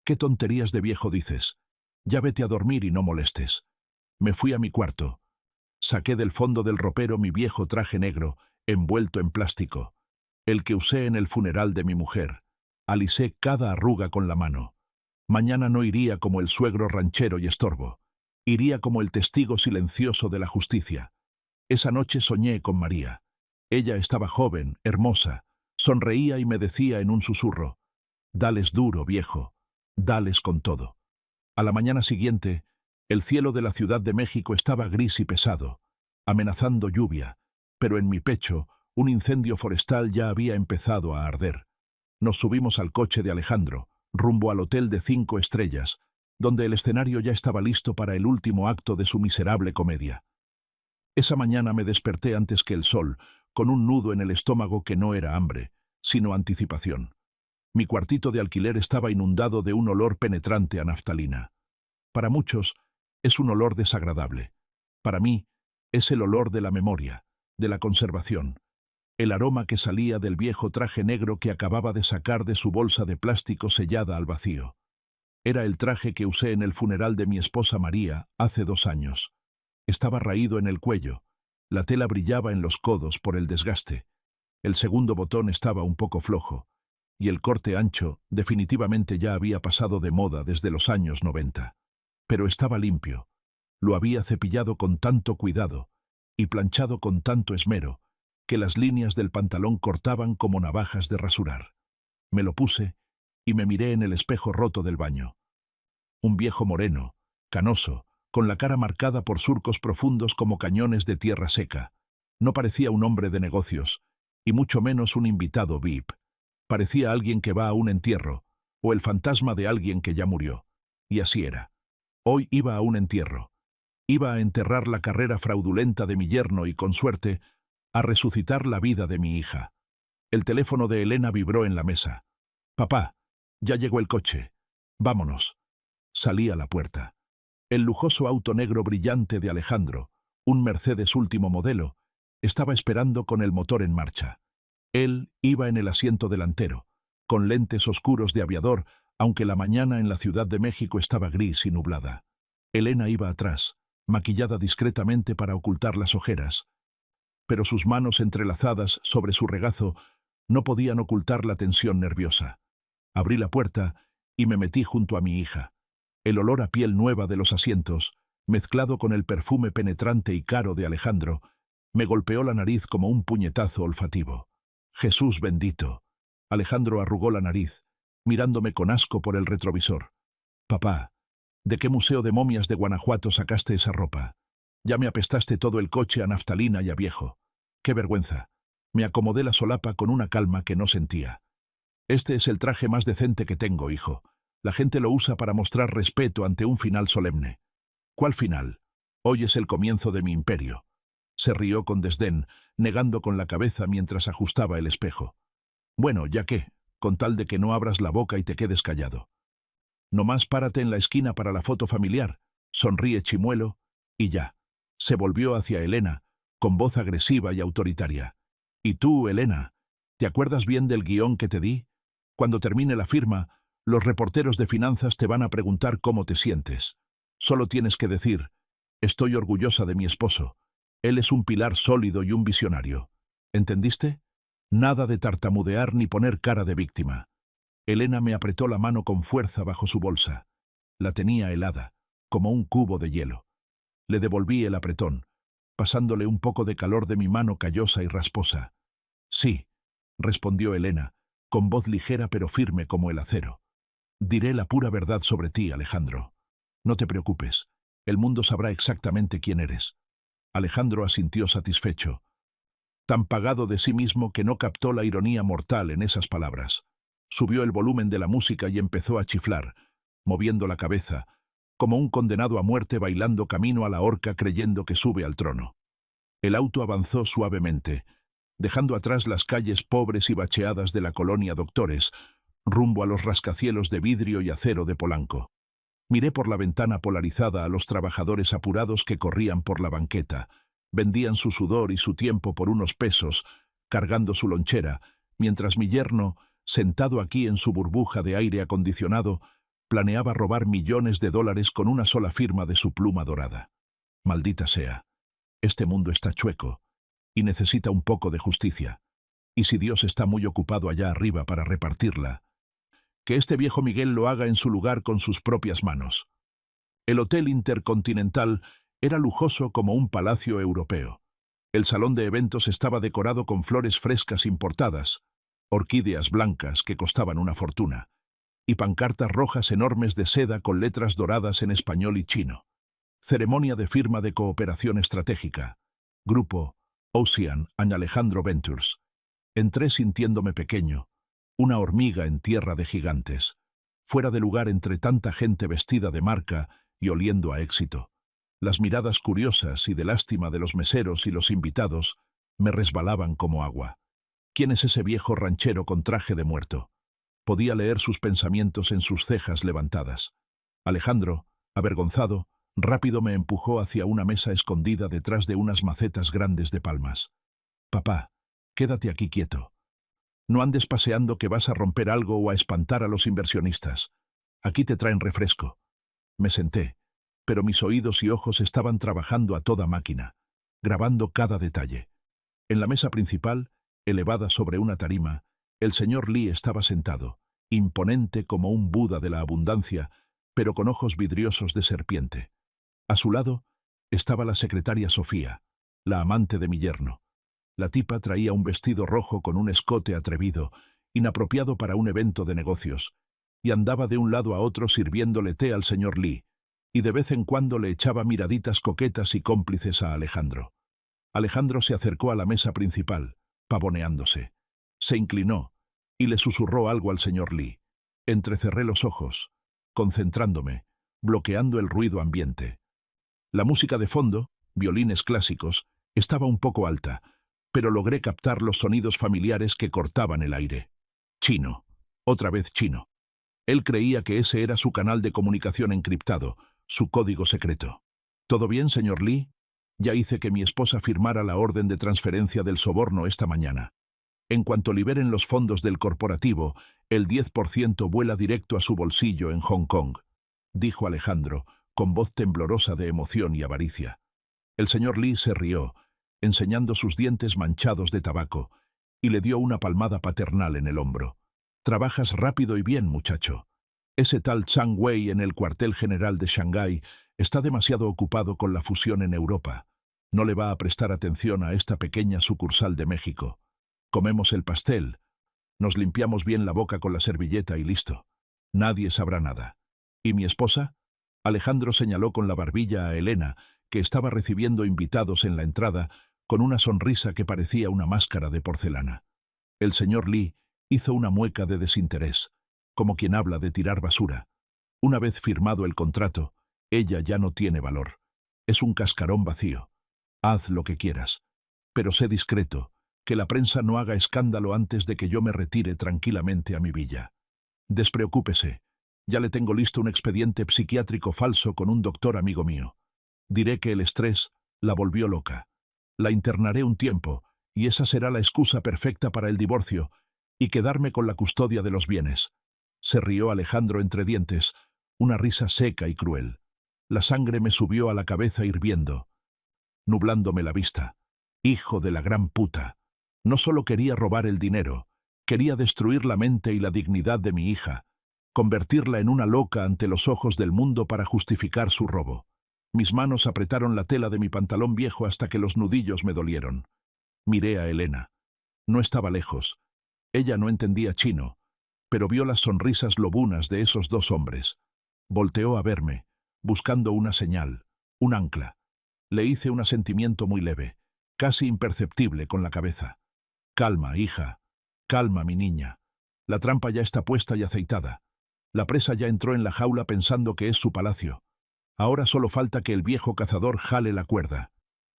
¿Qué tonterías de viejo dices? Ya vete a dormir y no molestes. Me fui a mi cuarto. Saqué del fondo del ropero mi viejo traje negro, envuelto en plástico, el que usé en el funeral de mi mujer. Alisé cada arruga con la mano. Mañana no iría como el suegro ranchero y estorbo. Iría como el testigo silencioso de la justicia. Esa noche soñé con María. Ella estaba joven, hermosa, sonreía y me decía en un susurro, «Dales duro, viejo, dales con todo». A la mañana siguiente, el cielo de la Ciudad de México estaba gris y pesado, amenazando lluvia, pero en mi pecho un incendio forestal ya había empezado a arder. Nos subimos al coche de Alejandro, rumbo al hotel de 5 estrellas, donde el escenario ya estaba listo para el último acto de su miserable comedia. Esa mañana me desperté antes que el sol, con un nudo en el estómago que no era hambre, sino anticipación. Mi cuartito de alquiler estaba inundado de un olor penetrante a naftalina. Para muchos, es un olor desagradable. Para mí, es el olor de la memoria, de la conservación. El aroma que salía del viejo traje negro que acababa de sacar de su bolsa de plástico sellada al vacío. Era el traje que usé en el funeral de mi esposa María hace 2 años. Estaba raído en el cuello. La tela brillaba en los codos por el desgaste. El segundo botón estaba un poco flojo, y el corte ancho definitivamente ya había pasado de moda desde los años 90. Pero estaba limpio. Lo había cepillado con tanto cuidado y planchado con tanto esmero que las líneas del pantalón cortaban como navajas de rasurar. Me lo puse y me miré en el espejo roto del baño. Un viejo moreno, canoso, con la cara marcada por surcos profundos como cañones de tierra seca. No parecía un hombre de negocios, y mucho menos un invitado VIP. Parecía alguien que va a un entierro, o el fantasma de alguien que ya murió. Y así era. Hoy iba a un entierro. Iba a enterrar la carrera fraudulenta de mi yerno y, con suerte, a resucitar la vida de mi hija. El teléfono de Elena vibró en la mesa. «Papá, ya llegó el coche. Vámonos». Salí a la puerta. El lujoso auto negro brillante de Alejandro, un Mercedes último modelo, estaba esperando con el motor en marcha. Él iba en el asiento delantero, con lentes oscuros de aviador, aunque la mañana en la Ciudad de México estaba gris y nublada. Elena iba atrás, maquillada discretamente para ocultar las ojeras, pero sus manos entrelazadas sobre su regazo no podían ocultar la tensión nerviosa. Abrí la puerta y me metí junto a mi hija. El olor a piel nueva de los asientos, mezclado con el perfume penetrante y caro de Alejandro, me golpeó la nariz como un puñetazo olfativo. «Jesús bendito». Alejandro arrugó la nariz, mirándome con asco por el retrovisor. «Papá, ¿de qué museo de momias de Guanajuato sacaste esa ropa? Ya me apestaste todo el coche a naftalina y a viejo. ¡Qué vergüenza!». Me acomodé la solapa con una calma que no sentía. «Este es el traje más decente que tengo, hijo. La gente lo usa para mostrar respeto ante un final solemne». «¿Cuál final? Hoy es el comienzo de mi imperio». Se rió con desdén, negando con la cabeza mientras ajustaba el espejo. «Bueno, ¿ya qué? Con tal de que no abras la boca y te quedes callado. Nomás párate en la esquina para la foto familiar, sonríe chimuelo, y ya». Se volvió hacia Elena, con voz agresiva y autoritaria. «¿Y tú, Elena, te acuerdas bien del guión que te di? Cuando termine la firma, los reporteros de finanzas te van a preguntar cómo te sientes. Solo tienes que decir: estoy orgullosa de mi esposo. Él es un pilar sólido y un visionario. ¿Entendiste? Nada de tartamudear ni poner cara de víctima». Elena me apretó la mano con fuerza bajo su bolsa. La tenía helada, como un cubo de hielo. Le devolví el apretón, pasándole un poco de calor de mi mano callosa y rasposa. «Sí», respondió Elena, con voz ligera pero firme como el acero. «Diré la pura verdad sobre ti, Alejandro. No te preocupes, el mundo sabrá exactamente quién eres». Alejandro asintió satisfecho, tan pagado de sí mismo que no captó la ironía mortal en esas palabras. Subió el volumen de la música y empezó a chiflar, moviendo la cabeza, como un condenado a muerte bailando camino a la horca creyendo que sube al trono. El auto avanzó suavemente, dejando atrás las calles pobres y bacheadas de la colonia Doctores, rumbo a los rascacielos de vidrio y acero de Polanco. Miré por la ventana polarizada a los trabajadores apurados que corrían por la banqueta, vendían su sudor y su tiempo por unos pesos, cargando su lonchera, mientras mi yerno, sentado aquí en su burbuja de aire acondicionado, planeaba robar millones de dólares con una sola firma de su pluma dorada. Maldita sea. Este mundo está chueco y necesita un poco de justicia. Y si Dios está muy ocupado allá arriba para repartirla, que este viejo Miguel lo haga en su lugar con sus propias manos. El Hotel Intercontinental era lujoso como un palacio europeo. El salón de eventos estaba decorado con flores frescas importadas, orquídeas blancas que costaban una fortuna, y pancartas rojas enormes de seda con letras doradas en español y chino. Ceremonia de firma de cooperación estratégica. Grupo Ocean and Alejandro Ventures. Entré sintiéndome pequeño, una hormiga en tierra de gigantes, fuera de lugar entre tanta gente vestida de marca y oliendo a éxito. Las miradas curiosas y de lástima de los meseros y los invitados me resbalaban como agua. ¿Quién es ese viejo ranchero con traje de muerto? Podía leer sus pensamientos en sus cejas levantadas. Alejandro, avergonzado, rápido me empujó hacia una mesa escondida detrás de unas macetas grandes de palmas. «Papá, quédate aquí quieto. No andes paseando que vas a romper algo o a espantar a los inversionistas. Aquí te traen refresco». Me senté, pero mis oídos y ojos estaban trabajando a toda máquina, grabando cada detalle. En la mesa principal, elevada sobre una tarima, el señor Lee estaba sentado, imponente como un Buda de la abundancia, pero con ojos vidriosos de serpiente. A su lado estaba la secretaria Sofía, la amante de mi yerno. La tipa traía un vestido rojo con un escote atrevido, inapropiado para un evento de negocios, y andaba de un lado a otro sirviéndole té al señor Lee, y de vez en cuando le echaba miraditas coquetas y cómplices a Alejandro. Alejandro se acercó a la mesa principal, pavoneándose. Se inclinó y le susurró algo al señor Lee. Entrecerré los ojos, concentrándome, bloqueando el ruido ambiente. La música de fondo, violines clásicos, estaba un poco alta, pero logré captar los sonidos familiares que cortaban el aire. Chino. Otra vez chino. Él creía que ese era su canal de comunicación encriptado, su código secreto. ¿Todo bien, señor Lee? Ya hice que mi esposa firmara la orden de transferencia del soborno esta mañana. En cuanto liberen los fondos del corporativo, el 10% vuela directo a su bolsillo en Hong Kong, dijo Alejandro, con voz temblorosa de emoción y avaricia. El señor Lee se rió, enseñando sus dientes manchados de tabaco, y le dio una palmada paternal en el hombro. Trabajas rápido y bien, muchacho. Ese tal Zhang Wei en el cuartel general de Shanghái está demasiado ocupado con la fusión en Europa. No le va a prestar atención a esta pequeña sucursal de México. Comemos el pastel, nos limpiamos bien la boca con la servilleta y listo. Nadie sabrá nada. ¿Y mi esposa? Alejandro señaló con la barbilla a Elena, que estaba recibiendo invitados en la entrada, con una sonrisa que parecía una máscara de porcelana. El señor Lee hizo una mueca de desinterés, como quien habla de tirar basura. Una vez firmado el contrato, ella ya no tiene valor. Es un cascarón vacío. Haz lo que quieras. Pero sé discreto, que la prensa no haga escándalo antes de que yo me retire tranquilamente a mi villa. Despreocúpese. Ya le tengo listo un expediente psiquiátrico falso con un doctor amigo mío. Diré que el estrés la volvió loca. La internaré un tiempo, y esa será la excusa perfecta para el divorcio y quedarme con la custodia de los bienes. Se rió Alejandro entre dientes, una risa seca y cruel. La sangre me subió a la cabeza hirviendo, nublándome la vista. Hijo de la gran puta. No solo quería robar el dinero, quería destruir la mente y la dignidad de mi hija, convertirla en una loca ante los ojos del mundo para justificar su robo. Mis manos apretaron la tela de mi pantalón viejo hasta que los nudillos me dolieron. Miré a Elena. No estaba lejos. Ella no entendía chino, pero vio las sonrisas lobunas de esos dos hombres. Volteó a verme, buscando una señal, un ancla. Le hice un asentimiento muy leve, casi imperceptible con la cabeza. Calma, hija. Calma, mi niña. La trampa ya está puesta y aceitada. La presa ya entró en la jaula pensando que es su palacio. Ahora solo falta que el viejo cazador jale la cuerda.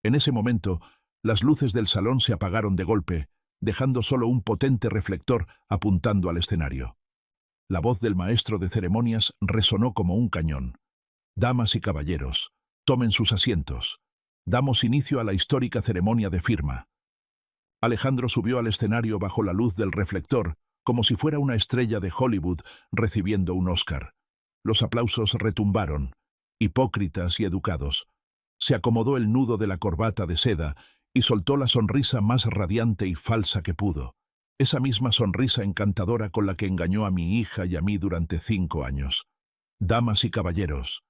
En ese momento, las luces del salón se apagaron de golpe, dejando solo un potente reflector apuntando al escenario. La voz del maestro de ceremonias resonó como un cañón. Damas y caballeros, tomen sus asientos. Damos inicio a la histórica ceremonia de firma. Alejandro subió al escenario bajo la luz del reflector, como si fuera una estrella de Hollywood recibiendo un Oscar. Los aplausos retumbaron, hipócritas y educados. Se acomodó el nudo de la corbata de seda y soltó la sonrisa más radiante y falsa que pudo. Esa misma sonrisa encantadora con la que engañó a mi hija y a mí durante 5 años. Damas y caballeros,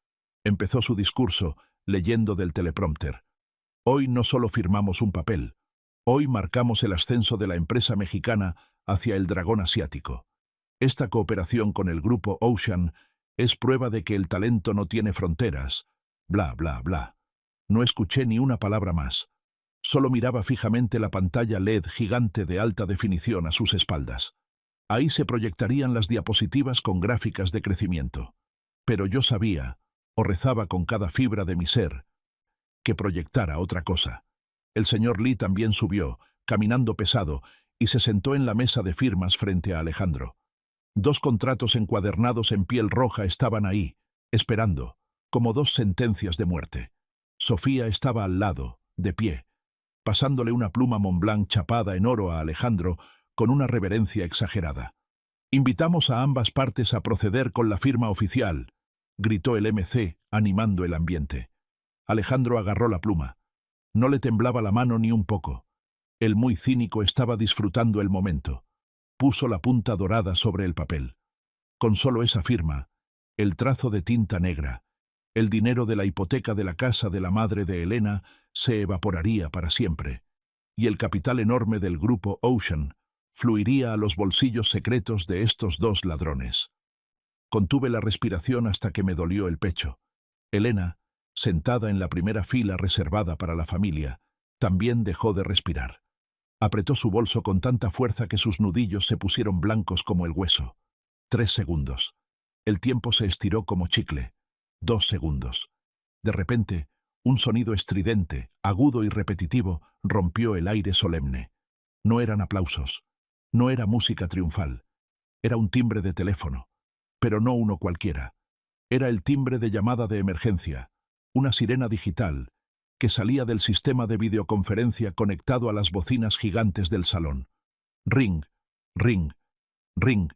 empezó su discurso leyendo del teleprompter. Hoy no solo firmamos un papel, hoy marcamos el ascenso de la empresa mexicana hacia el dragón asiático. Esta cooperación con el grupo Ocean es prueba de que el talento no tiene fronteras. Bla, bla, bla. No escuché ni una palabra más. Solo miraba fijamente la pantalla LED gigante de alta definición a sus espaldas. Ahí se proyectarían las diapositivas con gráficas de crecimiento. Pero yo sabía, o rezaba con cada fibra de mi ser, que proyectara otra cosa. El señor Lee también subió, caminando pesado, y se sentó en la mesa de firmas frente a Alejandro. 2 contratos encuadernados en piel roja estaban ahí, esperando, como 2 sentencias de muerte. Sofía estaba al lado, de pie, pasándole una pluma Montblanc chapada en oro a Alejandro con una reverencia exagerada. «Invitamos a ambas partes a proceder con la firma oficial», gritó el MC, animando el ambiente. Alejandro agarró la pluma. No le temblaba la mano ni un poco. El muy cínico estaba disfrutando el momento. Puso la punta dorada sobre el papel. Con solo esa firma, el trazo de tinta negra, el dinero de la hipoteca de la casa de la madre de Elena se evaporaría para siempre, y el capital enorme del grupo Ocean fluiría a los bolsillos secretos de estos 2 ladrones. Contuve la respiración hasta que me dolió el pecho. Elena, sentada en la primera fila reservada para la familia, también dejó de respirar. Apretó su bolso con tanta fuerza que sus nudillos se pusieron blancos como el hueso. 3 segundos. El tiempo se estiró como chicle. 2 segundos. De repente, Un sonido estridente, agudo y repetitivo rompió el aire solemne. No eran aplausos, no era música triunfal. Era un timbre de teléfono, pero no uno cualquiera. Era el timbre de llamada de emergencia, una sirena digital que salía del sistema de videoconferencia conectado a las bocinas gigantes del salón. Ring, ring, ring.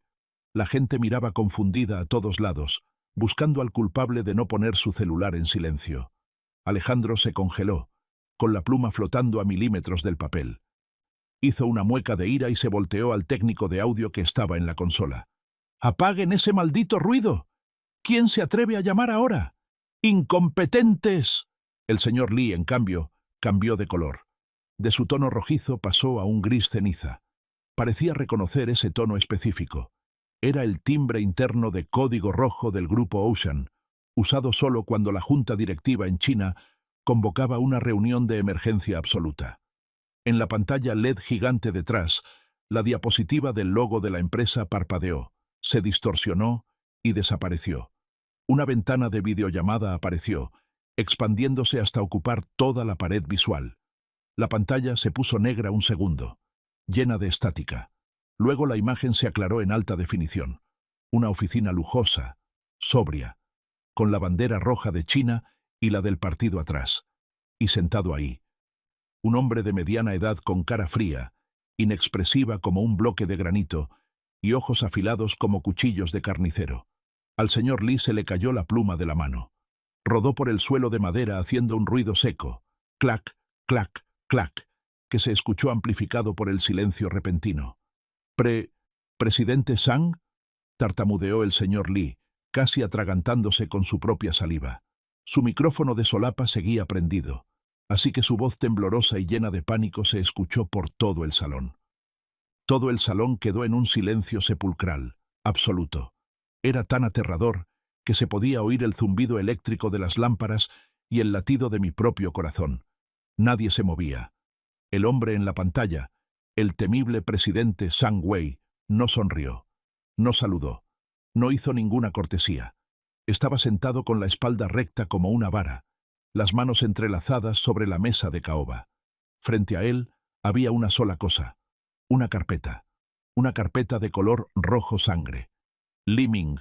La gente miraba confundida a todos lados, buscando al culpable de no poner su celular en silencio. Alejandro se congeló, con la pluma flotando a milímetros del papel. Hizo una mueca de ira y se volteó al técnico de audio que estaba en la consola. «¡Apaguen ese maldito ruido! ¿Quién se atreve a llamar ahora? ¡Incompetentes!». El señor Lee, en cambio, cambió de color. De su tono rojizo pasó a un gris ceniza. Parecía reconocer ese tono específico. Era el timbre interno de código rojo del grupo Ocean, usado solo cuando la junta directiva en China convocaba una reunión de emergencia absoluta. En la pantalla LED gigante detrás, la diapositiva del logo de la empresa parpadeó, se distorsionó y desapareció. Una ventana de videollamada apareció, expandiéndose hasta ocupar toda la pared visual. La pantalla se puso negra un segundo, llena de estática. Luego la imagen se aclaró en alta definición. Una oficina lujosa, sobria, con la bandera roja de China y la del partido atrás. Y sentado ahí, un hombre de mediana edad con cara fría, inexpresiva como un bloque de granito y ojos afilados como cuchillos de carnicero. Al señor Lee se le cayó la pluma de la mano. Rodó por el suelo de madera haciendo un ruido seco, clac, clac, clac, que se escuchó amplificado por el silencio repentino. «¿Presidente Zhang?», tartamudeó el señor Lee, casi atragantándose con su propia saliva. Su micrófono de solapa seguía prendido, así que su voz temblorosa y llena de pánico se escuchó por todo el salón. Todo el salón quedó en un silencio sepulcral, absoluto. Era tan aterrador que se podía oír el zumbido eléctrico de las lámparas y el latido de mi propio corazón. Nadie se movía. El hombre en la pantalla, el temible presidente Zhang Wei, no sonrió, no saludó, no hizo ninguna cortesía. Estaba sentado con la espalda recta como una vara, las manos entrelazadas sobre la mesa de caoba. Frente a él había una sola cosa, una carpeta de color rojo sangre. «Li Ming»,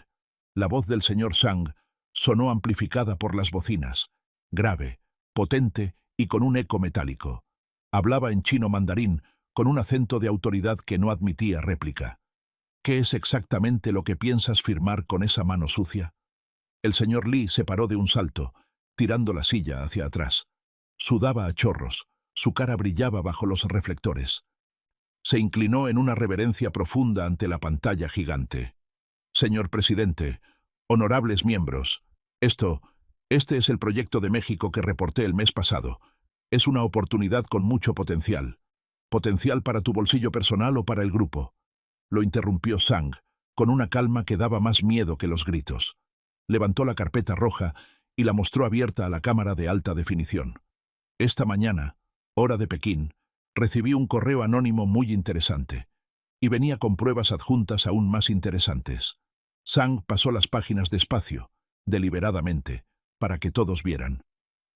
la voz del señor Zhang, sonó amplificada por las bocinas, grave, potente y con un eco metálico. Hablaba en chino mandarín, con un acento de autoridad que no admitía réplica. «¿Qué es exactamente lo que piensas firmar con esa mano sucia?». El señor Lee se paró de un salto, tirando la silla hacia atrás. Sudaba a chorros, su cara brillaba bajo los reflectores. Se inclinó en una reverencia profunda ante la pantalla gigante. «Señor presidente, honorables miembros, este es el proyecto de México que reporté el mes pasado. Es una oportunidad con mucho potencial. Potencial para tu bolsillo personal o para el grupo». Lo interrumpió Zhang, con una calma que daba más miedo que los gritos. Levantó la carpeta roja y la mostró abierta a la cámara de alta definición. «Esta mañana, hora de Pekín, recibí un correo anónimo muy interesante, y venía con pruebas adjuntas aún más interesantes». Zhang pasó las páginas despacio, deliberadamente, para que todos vieran.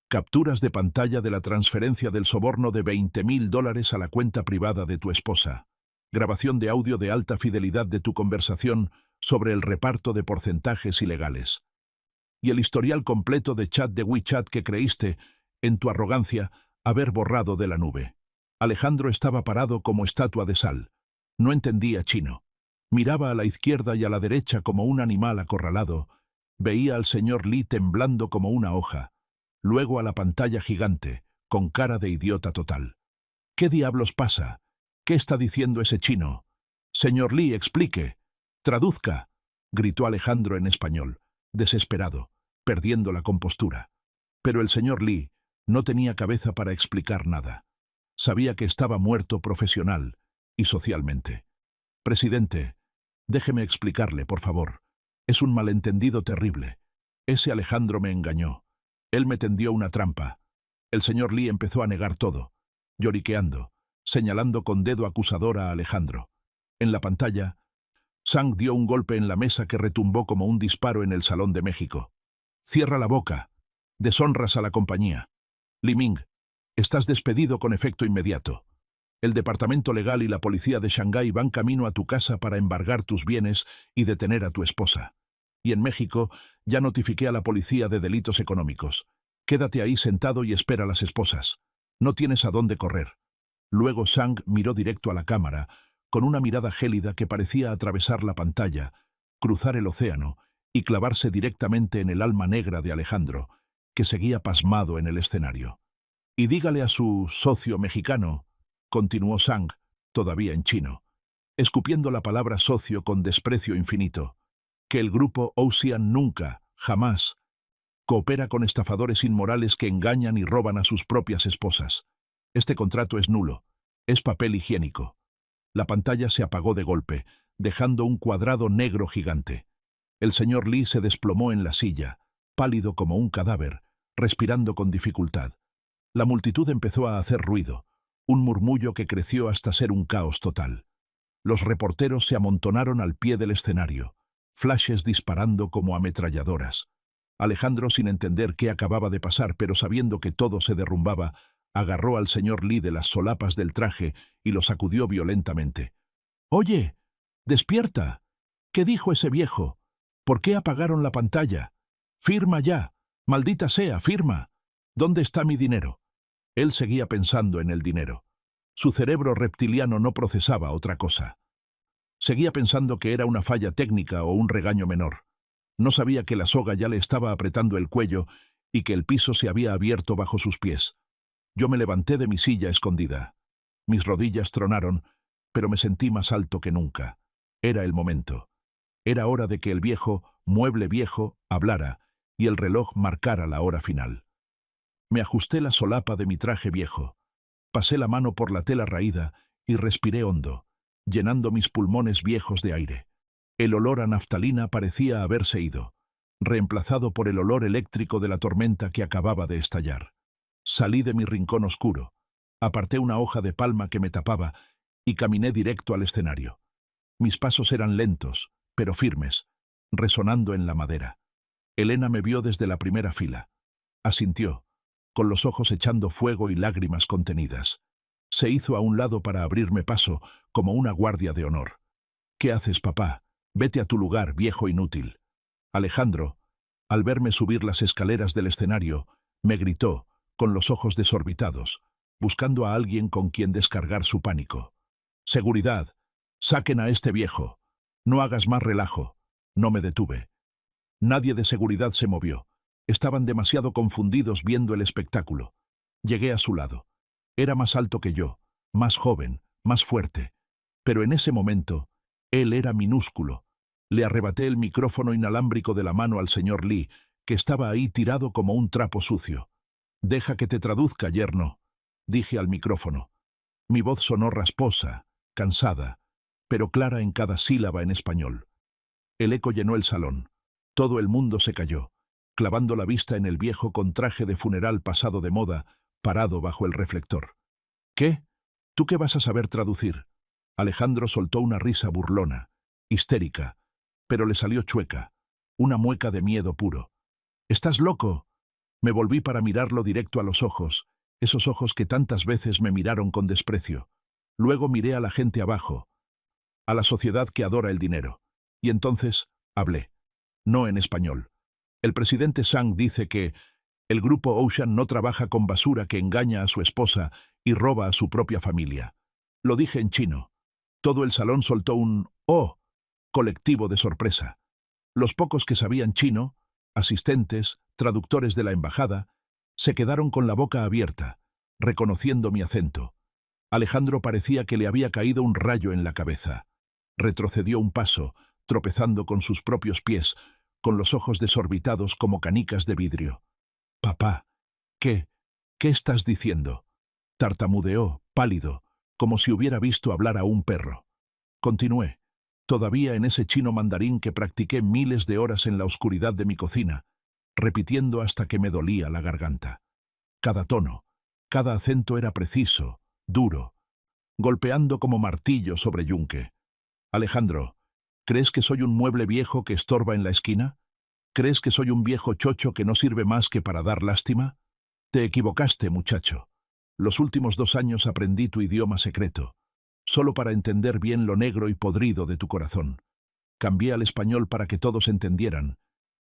«Capturas de pantalla de la transferencia del soborno de $20.000 a la cuenta privada de tu esposa. Grabación de audio de alta fidelidad de tu conversación sobre el reparto de porcentajes ilegales. Y el historial completo de chat de WeChat que creíste, en tu arrogancia, haber borrado de la nube». Alejandro estaba parado como estatua de sal. No entendía chino. Miraba a la izquierda y a la derecha como un animal acorralado. Veía al señor Lee temblando como una hoja. Luego a la pantalla gigante, con cara de idiota total. «¿Qué diablos pasa? ¿Qué está diciendo ese chino? Señor Lee, explique. Traduzca», gritó Alejandro en español, desesperado, perdiendo la compostura. Pero el señor Lee no tenía cabeza para explicar nada. Sabía que estaba muerto profesional y socialmente. «Presidente, déjeme explicarle, por favor. Es un malentendido terrible. Ese Alejandro me engañó. Él me tendió una trampa». El señor Lee empezó a negar todo, lloriqueando, señalando con dedo acusador a Alejandro. En la pantalla, Zhang dio un golpe en la mesa que retumbó como un disparo en el Salón de México. «Cierra la boca. Deshonras a la compañía». Li Ming, estás despedido con efecto inmediato. El Departamento Legal y la Policía de Shanghái van camino a tu casa para embargar tus bienes y detener a tu esposa. Y en México ya notifiqué a la policía de delitos económicos. Quédate ahí sentado y espera a las esposas. No tienes a dónde correr. Luego Zhang miró directo a la cámara, con una mirada gélida que parecía atravesar la pantalla, cruzar el océano y clavarse directamente en el alma negra de Alejandro, que seguía pasmado en el escenario. Y dígale a su socio mexicano, continuó Zhang, todavía en chino, escupiendo la palabra socio con desprecio infinito, que el grupo Ocean nunca, jamás, coopera con estafadores inmorales que engañan y roban a sus propias esposas. Este contrato es nulo, es papel higiénico. La pantalla se apagó de golpe, dejando un cuadrado negro gigante. El señor Li se desplomó en la silla, pálido como un cadáver, respirando con dificultad. La multitud empezó a hacer ruido, un murmullo que creció hasta ser un caos total. Los reporteros se amontonaron al pie del escenario, flashes disparando como ametralladoras. Alejandro, sin entender qué acababa de pasar, pero sabiendo que todo se derrumbaba, agarró al señor Li de las solapas del traje y lo sacudió violentamente. «¡Oye! ¡Despierta! ¿Qué dijo ese viejo? ¿Por qué apagaron la pantalla? ¡Firma ya! ¡Maldita sea, firma! ¿Dónde está mi dinero?» Él seguía pensando en el dinero. Su cerebro reptiliano no procesaba otra cosa. Seguía pensando que era una falla técnica o un regaño menor. No sabía que la soga ya le estaba apretando el cuello y que el piso se había abierto bajo sus pies. Yo me levanté de mi silla escondida. Mis rodillas tronaron, pero me sentí más alto que nunca. Era el momento. Era hora de que el viejo, mueble viejo, hablara y el reloj marcara la hora final. Me ajusté la solapa de mi traje viejo, pasé la mano por la tela raída y respiré hondo, llenando mis pulmones viejos de aire. El olor a naftalina parecía haberse ido, reemplazado por el olor eléctrico de la tormenta que acababa de estallar. Salí de mi rincón oscuro, aparté una hoja de palma que me tapaba y caminé directo al escenario. Mis pasos eran lentos, pero firmes, resonando en la madera. Elena me vio desde la primera fila. Asintió, con los ojos echando fuego y lágrimas contenidas. Se hizo a un lado para abrirme paso, como una guardia de honor. «¿Qué haces, papá? Vete a tu lugar, viejo inútil». Alejandro, al verme subir las escaleras del escenario, me gritó, con los ojos desorbitados, buscando a alguien con quien descargar su pánico. «Seguridad, saquen a este viejo. No hagas más relajo». No me detuve. Nadie de seguridad se movió. Estaban demasiado confundidos viendo el espectáculo. Llegué a su lado. Era más alto que yo, más joven, más fuerte. Pero en ese momento, él era minúsculo. Le arrebaté el micrófono inalámbrico de la mano al señor Li, que estaba ahí tirado como un trapo sucio. «Deja que te traduzca, yerno», dije al micrófono. Mi voz sonó rasposa, cansada, pero clara en cada sílaba en español. El eco llenó el salón. Todo el mundo se calló, clavando la vista en el viejo con traje de funeral pasado de moda, parado bajo el reflector. «¿Qué? ¿Tú qué vas a saber traducir?» Alejandro soltó una risa burlona, histérica, pero le salió chueca, una mueca de miedo puro. «¿Estás loco?» Me volví para mirarlo directo a los ojos, esos ojos que tantas veces me miraron con desprecio. Luego miré a la gente abajo, a la sociedad que adora el dinero. Y entonces hablé, no en español. El presidente Zhang dice que el grupo Ocean no trabaja con basura que engaña a su esposa y roba a su propia familia. Lo dije en chino. Todo el salón soltó un «oh» colectivo de sorpresa. Los pocos que sabían chino, asistentes, traductores de la embajada, se quedaron con la boca abierta, reconociendo mi acento. Alejandro parecía que le había caído un rayo en la cabeza. Retrocedió un paso, tropezando con sus propios pies, con los ojos desorbitados como canicas de vidrio. «Papá, ¿qué estás diciendo?», tartamudeó, pálido, como si hubiera visto hablar a un perro. Continué, todavía en ese chino mandarín que practiqué miles de horas en la oscuridad de mi cocina, repitiendo hasta que me dolía la garganta. Cada tono, cada acento era preciso, duro, golpeando como martillo sobre yunque. «Alejandro, ¿crees que soy un mueble viejo que estorba en la esquina? ¿Crees que soy un viejo chocho que no sirve más que para dar lástima? Te equivocaste, muchacho. Los últimos 2 años aprendí tu idioma secreto, solo para entender bien lo negro y podrido de tu corazón. Cambié al español para que todos entendieran.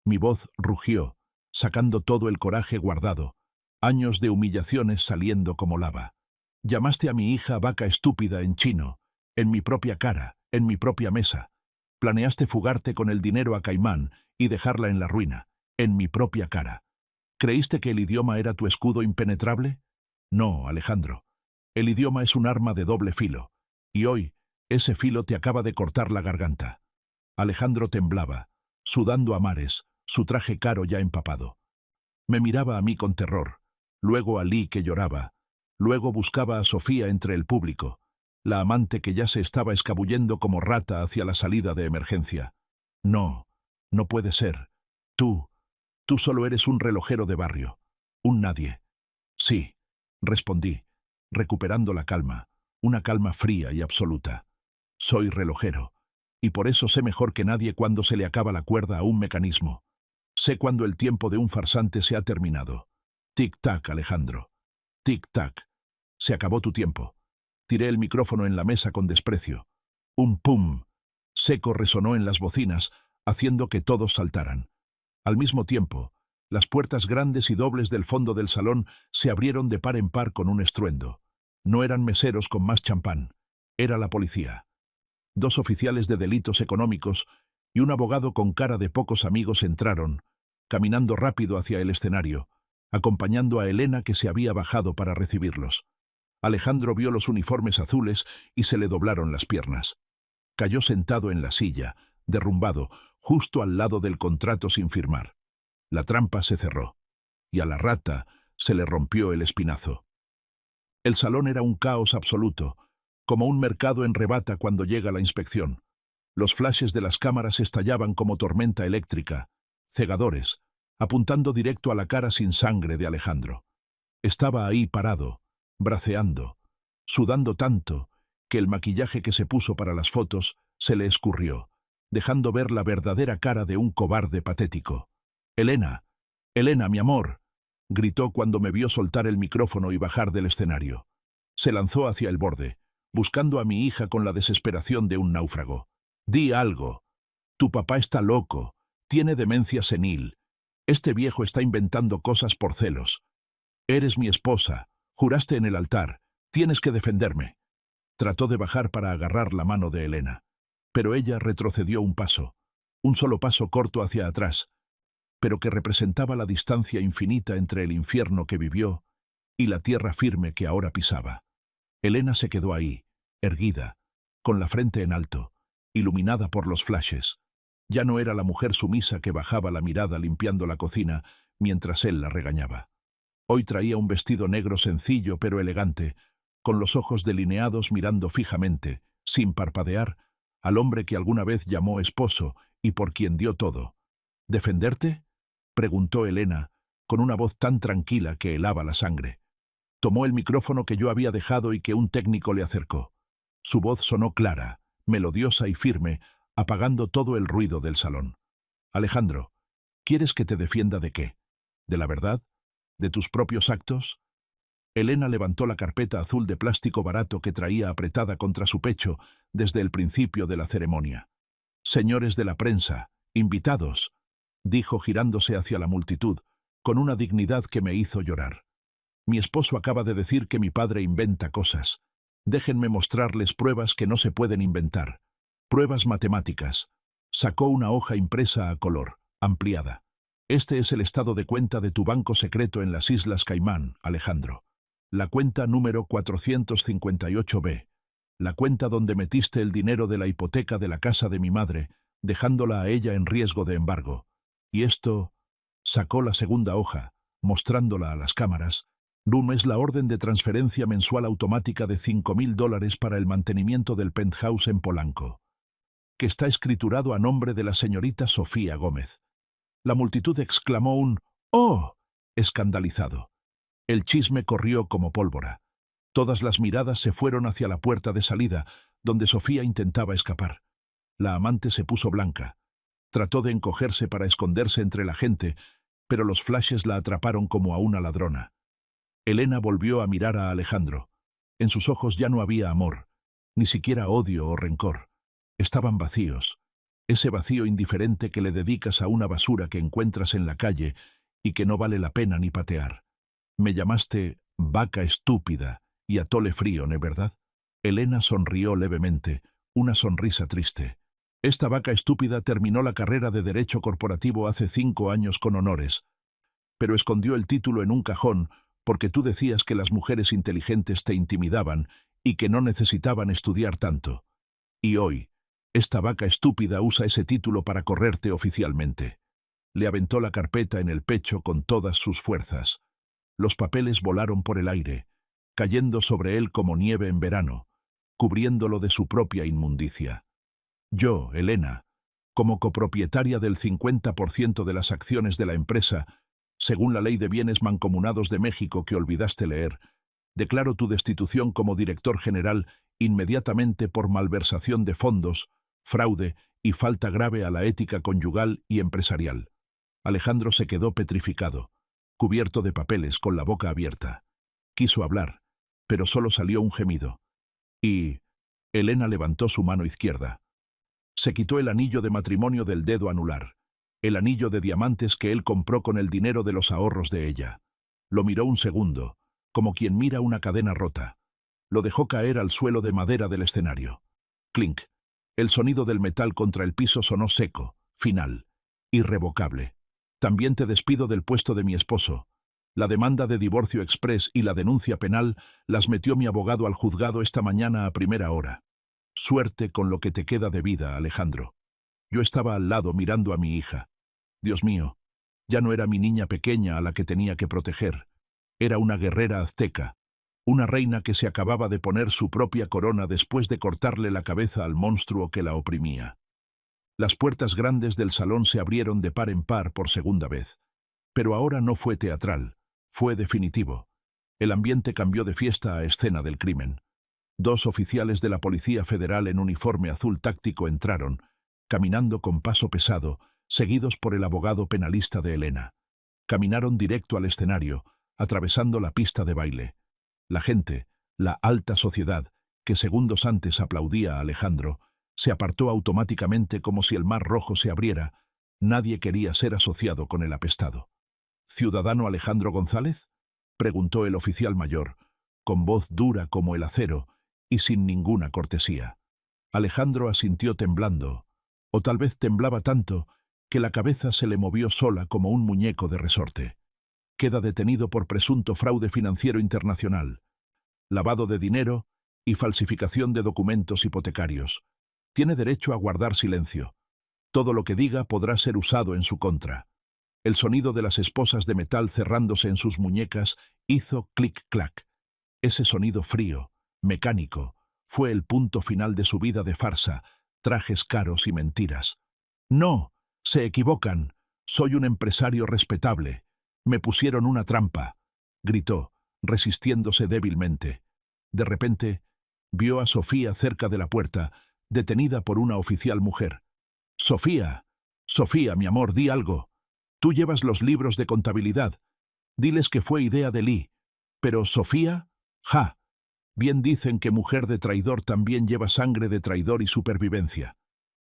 Mi voz rugió, sacando todo el coraje guardado, años de humillaciones saliendo como lava. Llamaste a mi hija vaca estúpida en chino, en mi propia cara, en mi propia mesa. Planeaste fugarte con el dinero a Caimán y dejarla en la ruina, en mi propia cara. ¿Creíste que el idioma era tu escudo impenetrable? No, Alejandro. El idioma es un arma de doble filo, y hoy ese filo te acaba de cortar la garganta. Alejandro temblaba, sudando a mares, su traje caro ya empapado. Me miraba a mí con terror, luego a Lee que lloraba, luego buscaba a Sofía entre el público, la amante que ya se estaba escabullendo como rata hacia la salida de emergencia. No, no puede ser. Tú solo eres un relojero de barrio, un nadie. Sí, respondí, recuperando la calma, una calma fría y absoluta. Soy relojero, y por eso sé mejor que nadie cuándo se le acaba la cuerda a un mecanismo. Sé cuándo el tiempo de un farsante se ha terminado. Tic-tac, Alejandro. Tic-tac. Se acabó tu tiempo. Tiré el micrófono en la mesa con desprecio. Un pum seco resonó en las bocinas, haciendo que todos saltaran. Al mismo tiempo, las puertas grandes y dobles del fondo del salón se abrieron de par en par con un estruendo. No eran meseros con más champán. Era la policía. 2 oficiales de delitos económicos y un abogado con cara de pocos amigos entraron, caminando rápido hacia el escenario, acompañando a Elena que se había bajado para recibirlos. Alejandro vio los uniformes azules y se le doblaron las piernas. Cayó sentado en la silla, derrumbado, justo al lado del contrato sin firmar. La trampa se cerró, y a la rata se le rompió el espinazo. El salón era un caos absoluto, como un mercado en rebata cuando llega la inspección. Los flashes de las cámaras estallaban como tormenta eléctrica, cegadores, apuntando directo a la cara sin sangre de Alejandro. Estaba ahí parado, braceando, sudando tanto que el maquillaje que se puso para las fotos se le escurrió, dejando ver la verdadera cara de un cobarde patético. «Elena, Elena, mi amor», gritó cuando me vio soltar el micrófono y bajar del escenario. Se lanzó hacia el borde, buscando a mi hija con la desesperación de un náufrago. «Di algo. Tu papá está loco, tiene demencia senil. Este viejo está inventando cosas por celos. Eres mi esposa, juraste en el altar, tienes que defenderme». Trató de bajar para agarrar la mano de Elena, pero ella retrocedió un solo paso corto hacia atrás, pero que representaba la distancia infinita entre el infierno que vivió y la tierra firme que ahora pisaba. Elena se quedó ahí, erguida, con la frente en alto, iluminada por los flashes. Ya no era la mujer sumisa que bajaba la mirada limpiando la cocina mientras él la regañaba. Hoy traía un vestido negro sencillo pero elegante, con los ojos delineados mirando fijamente, sin parpadear, al hombre que alguna vez llamó esposo y por quien dio todo. «¿Defenderte?», preguntó Elena, con una voz tan tranquila que helaba la sangre. Tomó el micrófono que yo había dejado y que un técnico le acercó. Su voz sonó clara, melodiosa y firme, apagando todo el ruido del salón. «Alejandro, ¿quieres que te defienda de qué? ¿De la verdad? ¿De tus propios actos?». Elena levantó la carpeta azul de plástico barato que traía apretada contra su pecho desde el principio de la ceremonia. «Señores de la prensa, invitados», dijo girándose hacia la multitud, con una dignidad que me hizo llorar. «Mi esposo acaba de decir que mi padre inventa cosas. Déjenme mostrarles pruebas que no se pueden inventar. Pruebas matemáticas». Sacó una hoja impresa a color, ampliada. «Este es el estado de cuenta de tu banco secreto en las Islas Caimán, Alejandro. La cuenta número 458B. La cuenta donde metiste el dinero de la hipoteca de la casa de mi madre, dejándola a ella en riesgo de embargo. Y esto…». Sacó la segunda hoja, mostrándola a las cámaras. «RUM es la orden de transferencia mensual automática de $5.000 para el mantenimiento del penthouse en Polanco, que está escriturado a nombre de la señorita Sofía Gómez». La multitud exclamó un «¡Oh!» escandalizado. El chisme corrió como pólvora. Todas las miradas se fueron hacia la puerta de salida, donde Sofía intentaba escapar. La amante se puso blanca. Trató de encogerse para esconderse entre la gente, pero los flashes la atraparon como a una ladrona. Elena volvió a mirar a Alejandro. En sus ojos ya no había amor, ni siquiera odio o rencor. Estaban vacíos. Ese vacío indiferente que le dedicas a una basura que encuentras en la calle y que no vale la pena ni patear. Me llamaste vaca estúpida y atole frío, ¿no es verdad? Elena sonrió levemente, una sonrisa triste. Esta vaca estúpida terminó la carrera de Derecho Corporativo hace 5 años con honores, pero escondió el título en un cajón porque tú decías que las mujeres inteligentes te intimidaban y que no necesitaban estudiar tanto. Y hoy, esta vaca estúpida usa ese título para correrte oficialmente. Le aventó la carpeta en el pecho con todas sus fuerzas. Los papeles volaron por el aire, cayendo sobre él como nieve en verano, cubriéndolo de su propia inmundicia. Yo, Elena, como copropietaria del 50% de las acciones de la empresa, según la Ley de Bienes Mancomunados de México que olvidaste leer, declaro tu destitución como director general inmediatamente por malversación de fondos, fraude y falta grave a la ética conyugal y empresarial. Alejandro se quedó petrificado, cubierto de papeles, con la boca abierta. Quiso hablar, pero solo salió un gemido. Y Elena levantó su mano izquierda. Se quitó el anillo de matrimonio del dedo anular, el anillo de diamantes que él compró con el dinero de los ahorros de ella. Lo miró un segundo, como quien mira una cadena rota. Lo dejó caer al suelo de madera del escenario. Clink. El sonido del metal contra el piso sonó seco, final, irrevocable. También te despido del puesto de mi esposo. La demanda de divorcio express y la denuncia penal las metió mi abogado al juzgado esta mañana a primera hora. Suerte con lo que te queda de vida, Alejandro. Yo estaba al lado mirando a mi hija. Dios mío, ya no era mi niña pequeña a la que tenía que proteger. Era una guerrera azteca, una reina que se acababa de poner su propia corona después de cortarle la cabeza al monstruo que la oprimía. Las puertas grandes del salón se abrieron de par en par por segunda vez. Pero ahora no fue teatral, fue definitivo. El ambiente cambió de fiesta a escena del crimen. 2 oficiales de la Policía Federal en uniforme azul táctico entraron, caminando con paso pesado, seguidos por el abogado penalista de Elena. Caminaron directo al escenario, atravesando la pista de baile. La gente, la alta sociedad, que segundos antes aplaudía a Alejandro, se apartó automáticamente como si el mar rojo se abriera. Nadie quería ser asociado con el apestado. ¿Ciudadano Alejandro González?, preguntó el oficial mayor, con voz dura como el acero y sin ninguna cortesía. Alejandro asintió temblando, o tal vez temblaba tanto que la cabeza se le movió sola como un muñeco de resorte. Queda detenido por presunto fraude financiero internacional, lavado de dinero y falsificación de documentos hipotecarios. Tiene derecho a guardar silencio. Todo lo que diga podrá ser usado en su contra. El sonido de las esposas de metal cerrándose en sus muñecas hizo clic-clac. Ese sonido frío, mecánico, fue el punto final de su vida de farsa, trajes caros y mentiras. «No, se equivocan. Soy un empresario respetable. Me pusieron una trampa», gritó, resistiéndose débilmente. De repente, vio a Sofía cerca de la puerta, detenida por una oficial mujer. «Sofía, Sofía, mi amor, di algo. Tú llevas los libros de contabilidad. Diles que fue idea de Lee. Pero Sofía, ¡ja! Bien dicen que mujer de traidor también lleva sangre de traidor y supervivencia».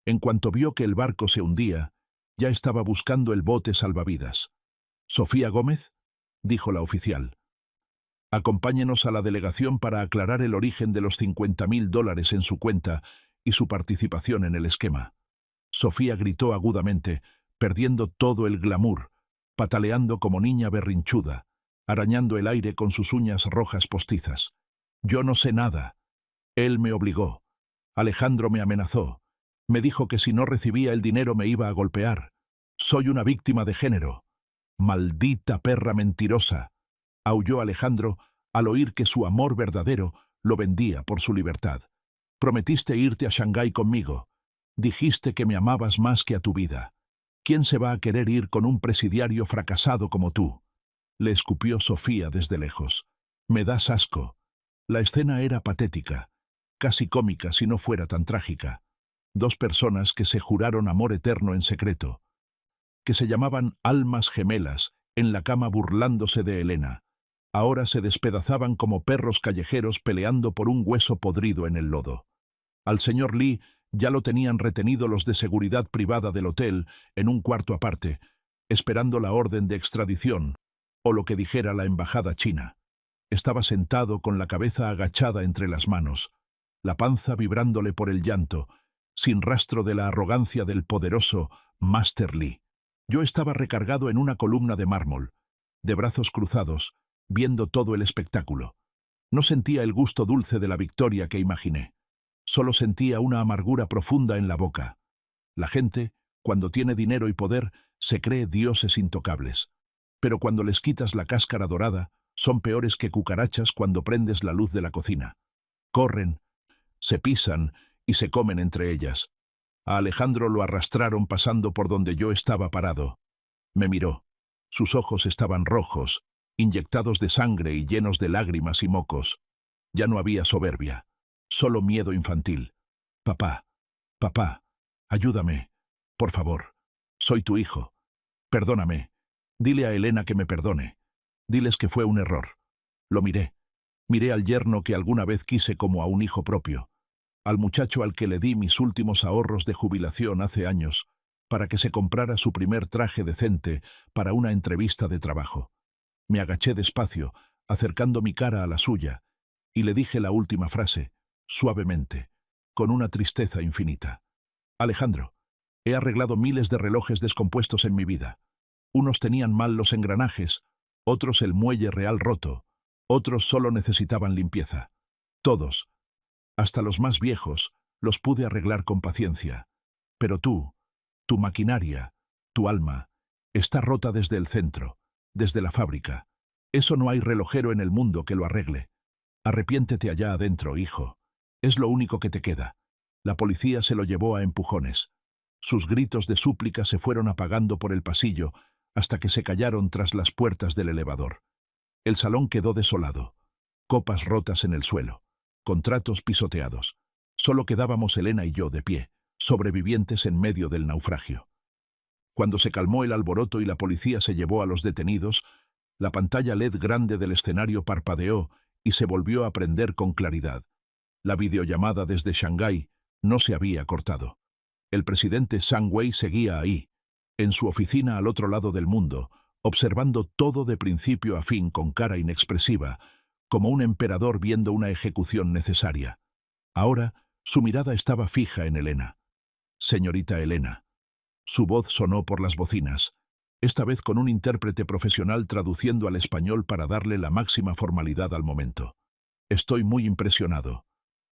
En cuanto vio que el barco se hundía, ya estaba buscando el bote salvavidas. «¿Sofía Gómez?», dijo la oficial. «Acompáñenos a la delegación para aclarar el origen de los $50.000 en su cuenta y su participación en el esquema». Sofía gritó agudamente, perdiendo todo el glamour, pataleando como niña berrinchuda, arañando el aire con sus uñas rojas postizas. «Yo no sé nada. Él me obligó. Alejandro me amenazó. Me dijo que si no recibía el dinero me iba a golpear. Soy una víctima de género». «Maldita perra mentirosa», aulló Alejandro al oír que su amor verdadero lo vendía por su libertad. «Prometiste irte a Shanghái conmigo. Dijiste que me amabas más que a tu vida. ¿Quién se va a querer ir con un presidiario fracasado como tú?», le escupió Sofía desde lejos. «Me das asco». La escena era patética, casi cómica si no fuera tan trágica. 2 personas que se juraron amor eterno en secreto, que se llamaban almas gemelas, en la cama burlándose de Elena. Ahora se despedazaban como perros callejeros peleando por un hueso podrido en el lodo. Al señor Lee ya lo tenían retenido los de seguridad privada del hotel en un cuarto aparte, esperando la orden de extradición, o lo que dijera la embajada china. Estaba sentado con la cabeza agachada entre las manos, la panza vibrándole por el llanto, sin rastro de la arrogancia del poderoso Master Lee. Yo estaba recargado en una columna de mármol, de brazos cruzados, viendo todo el espectáculo. No sentía el gusto dulce de la victoria que imaginé. Solo sentía una amargura profunda en la boca. La gente, cuando tiene dinero y poder, se cree dioses intocables. Pero cuando les quitas la cáscara dorada, son peores que cucarachas cuando prendes la luz de la cocina. Corren, se pisan y se comen entre ellas. A Alejandro lo arrastraron pasando por donde yo estaba parado. Me miró. Sus ojos estaban rojos, inyectados de sangre y llenos de lágrimas y mocos. Ya no había soberbia, solo miedo infantil. Papá, papá, ayúdame, por favor. Soy tu hijo. Perdóname. Dile a Elena que me perdone. Diles que fue un error. Lo miré. Miré al yerno que alguna vez quise como a un hijo propio, al muchacho al que le di mis últimos ahorros de jubilación hace años, para que se comprara su primer traje decente para una entrevista de trabajo. Me agaché despacio, acercando mi cara a la suya, y le dije la última frase, suavemente, con una tristeza infinita. Alejandro, he arreglado miles de relojes descompuestos en mi vida. Unos tenían mal los engranajes, otros el muelle real roto, otros solo necesitaban limpieza. Todos, hasta los más viejos, los pude arreglar con paciencia. Pero tú, tu maquinaria, tu alma, está rota desde el centro, desde la fábrica. Eso no hay relojero en el mundo que lo arregle. Arrepiéntete allá adentro, hijo. Es lo único que te queda. La policía se lo llevó a empujones. Sus gritos de súplica se fueron apagando por el pasillo hasta que se callaron tras las puertas del elevador. El salón quedó desolado, copas rotas en el suelo, contratos pisoteados. Solo quedábamos Elena y yo de pie, sobrevivientes en medio del naufragio. Cuando se calmó el alboroto y la policía se llevó a los detenidos, la pantalla LED grande del escenario parpadeó y se volvió a prender con claridad. La videollamada desde Shanghái no se había cortado. El presidente Zhang Wei seguía ahí, en su oficina al otro lado del mundo, observando todo de principio a fin con cara inexpresiva, como un emperador viendo una ejecución necesaria. Ahora, su mirada estaba fija en Elena. Señorita Elena. Su voz sonó por las bocinas, esta vez con un intérprete profesional traduciendo al español para darle la máxima formalidad al momento. Estoy muy impresionado.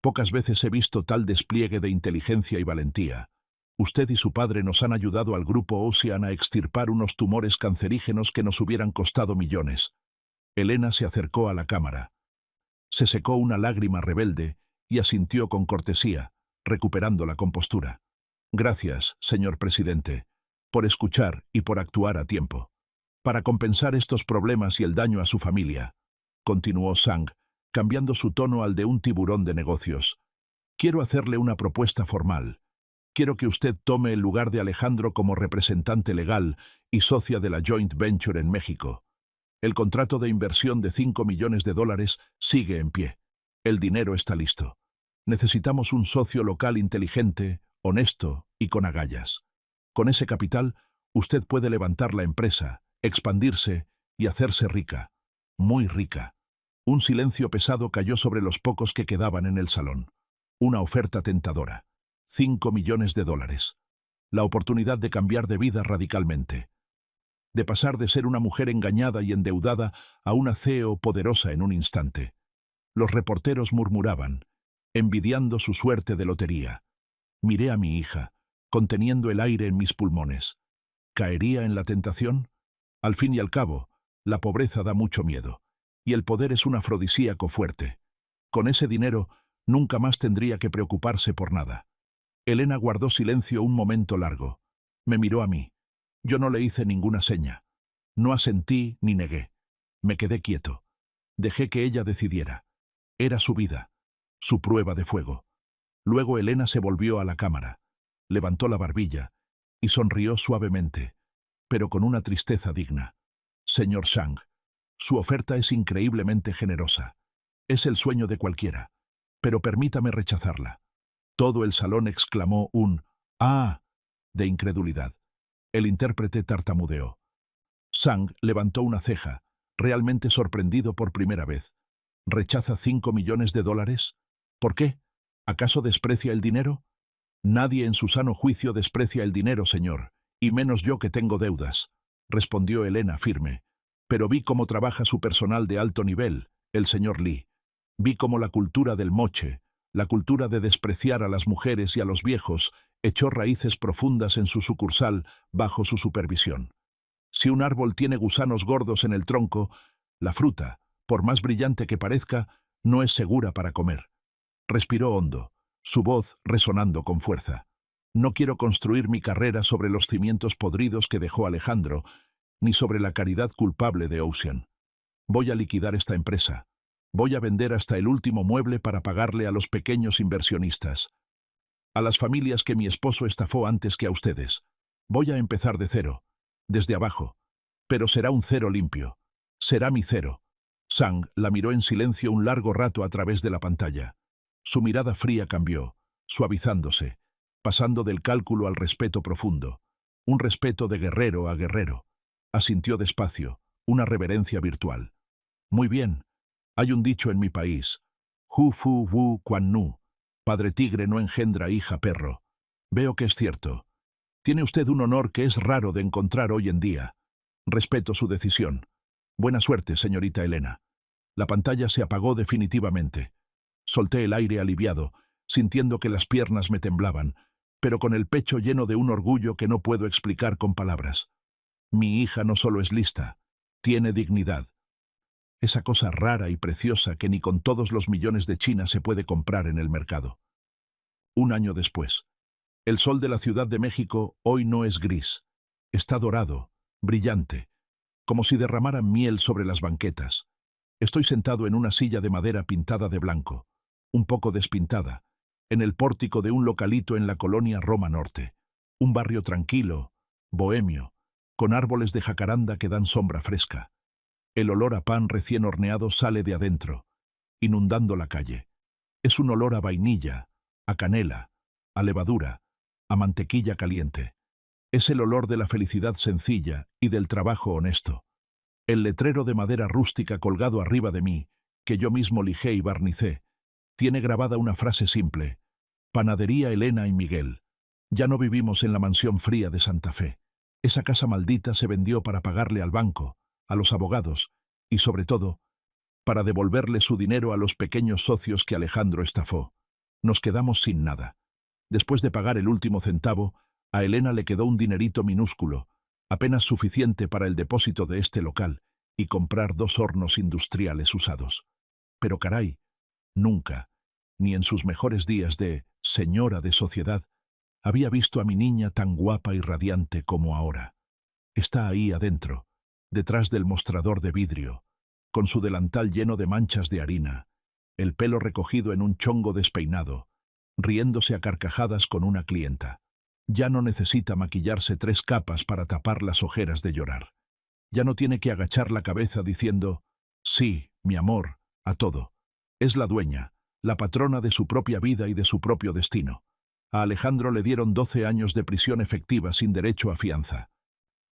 Pocas veces he visto tal despliegue de inteligencia y valentía. Usted y su padre nos han ayudado al grupo Ocean a extirpar unos tumores cancerígenos que nos hubieran costado millones. Elena se acercó a la cámara. Se secó una lágrima rebelde y asintió con cortesía, recuperando la compostura. Gracias, señor presidente, por escuchar y por actuar a tiempo. Para compensar estos problemas y el daño a su familia, continuó Zhang, cambiando su tono al de un tiburón de negocios. Quiero hacerle una propuesta formal. Quiero que usted tome el lugar de Alejandro como representante legal y socia de la Joint Venture en México. El contrato de inversión de $5 millones sigue en pie. El dinero está listo. Necesitamos un socio local inteligente, honesto y con agallas. Con ese capital, usted puede levantar la empresa, expandirse y hacerse rica. Muy rica. Un silencio pesado cayó sobre los pocos que quedaban en el salón. Una oferta tentadora. $5 millones. La oportunidad de cambiar de vida radicalmente. De pasar de ser una mujer engañada y endeudada a una CEO poderosa en un instante. Los reporteros murmuraban, envidiando su suerte de lotería. Miré a mi hija, conteniendo el aire en mis pulmones. ¿Caería en la tentación? Al fin y al cabo, la pobreza da mucho miedo, y el poder es un afrodisíaco fuerte. Con ese dinero, nunca más tendría que preocuparse por nada. Elena guardó silencio un momento largo. Me miró a mí. Yo no le hice ninguna seña. No asentí ni negué. Me quedé quieto. Dejé que ella decidiera. Era su vida, su prueba de fuego. Luego Elena se volvió a la cámara, levantó la barbilla y sonrió suavemente, pero con una tristeza digna. Señor Zhang, Su oferta es increíblemente generosa. Es el sueño de cualquiera. Pero permítame rechazarla. Todo el salón exclamó un «¡Ah!» de incredulidad. El intérprete tartamudeó. Sang levantó una ceja, realmente sorprendido por primera vez. ¿Rechaza $5 millones? ¿Por qué? ¿Acaso desprecia el dinero? Nadie en su sano juicio desprecia el dinero, señor, y menos yo que tengo deudas, respondió Elena firme. Pero vi cómo trabaja su personal de alto nivel, el señor Lee. Vi cómo la cultura del moche, la cultura de despreciar a las mujeres y a los viejos, echó raíces profundas en su sucursal bajo su supervisión. Si un árbol tiene gusanos gordos en el tronco, la fruta, por más brillante que parezca, no es segura para comer. Respiró hondo, su voz resonando con fuerza. No quiero construir mi carrera sobre los cimientos podridos que dejó Alejandro, ni sobre la caridad culpable de Ocean. Voy a liquidar esta empresa. Voy a vender hasta el último mueble para pagarle a los pequeños inversionistas, a las familias que mi esposo estafó antes que a ustedes. Voy a empezar de cero, desde abajo. Pero será un cero limpio. Será mi cero. Sang la miró en silencio un largo rato a través de la pantalla. Su mirada fría cambió, suavizándose, pasando del cálculo al respeto profundo. Un respeto de guerrero a guerrero. Asintió despacio, una reverencia virtual. Muy bien. Hay un dicho en mi país. Hu fu wu quan nu. Padre tigre no engendra hija perro. Veo que es cierto. Tiene usted un honor que es raro de encontrar hoy en día. Respeto su decisión. Buena suerte, señorita Elena. La pantalla se apagó definitivamente. Solté el aire aliviado, sintiendo que las piernas me temblaban, pero con el pecho lleno de un orgullo que no puedo explicar con palabras. Mi hija no solo es lista, tiene dignidad. Esa cosa rara y preciosa que ni con todos los millones de China se puede comprar en el mercado. Un año después. El sol de la Ciudad de México hoy no es gris. Está dorado, brillante, como si derramara miel sobre las banquetas. Estoy sentado en una silla de madera pintada de blanco, un poco despintada, en el pórtico de un localito en la colonia Roma Norte. Un barrio tranquilo, bohemio, con árboles de jacaranda que dan sombra fresca. El olor a pan recién horneado sale de adentro, inundando la calle. Es un olor a vainilla, a canela, a levadura, a mantequilla caliente. Es el olor de la felicidad sencilla y del trabajo honesto. El letrero de madera rústica colgado arriba de mí, que yo mismo lijé y barnicé, tiene grabada una frase simple: Panadería Elena y Miguel. Ya no vivimos en la mansión fría de Santa Fe. Esa casa maldita se vendió para pagarle al banco, a los abogados y, sobre todo, para devolverle su dinero a los pequeños socios que Alejandro estafó. Nos quedamos sin nada. Después de pagar el último centavo, a Elena le quedó un dinerito minúsculo, apenas suficiente para el depósito de este local y comprar 2 hornos industriales usados. Pero caray, nunca, ni en sus mejores días de señora de sociedad, había visto a mi niña tan guapa y radiante como ahora. Está ahí adentro, detrás del mostrador de vidrio, con su delantal lleno de manchas de harina, el pelo recogido en un chongo despeinado, riéndose a carcajadas con una clienta. Ya no necesita maquillarse 3 capas para tapar las ojeras de llorar. Ya no tiene que agachar la cabeza diciendo, sí, mi amor, a todo. Es la dueña, la patrona de su propia vida y de su propio destino. A Alejandro le dieron 12 años de prisión efectiva sin derecho a fianza.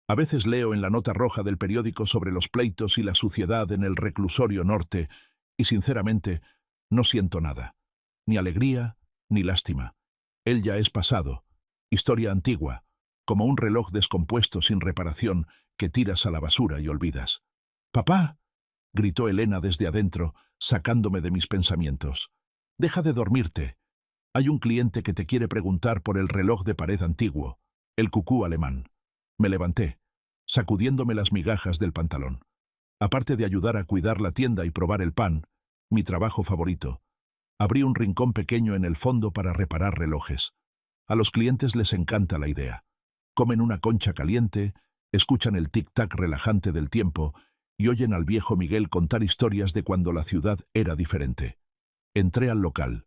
A veces leo en la nota roja del periódico sobre los pleitos y la suciedad en el reclusorio norte y, sinceramente, no siento nada. Ni alegría, ni lástima. Él ya es pasado, historia antigua, como un reloj descompuesto sin reparación que tiras a la basura y olvidas. «¡Papá!», gritó Elena desde adentro, sacándome de mis pensamientos. «Deja de dormirte. Hay un cliente que te quiere preguntar por el reloj de pared antiguo, el cucú alemán». Me levanté, sacudiéndome las migajas del pantalón. Aparte de ayudar a cuidar la tienda y probar el pan, mi trabajo favorito, abrí un rincón pequeño en el fondo para reparar relojes. A los clientes les encanta la idea. Comen una concha caliente, escuchan el tic-tac relajante del tiempo y oyen al viejo Miguel contar historias de cuando la ciudad era diferente. Entré al local.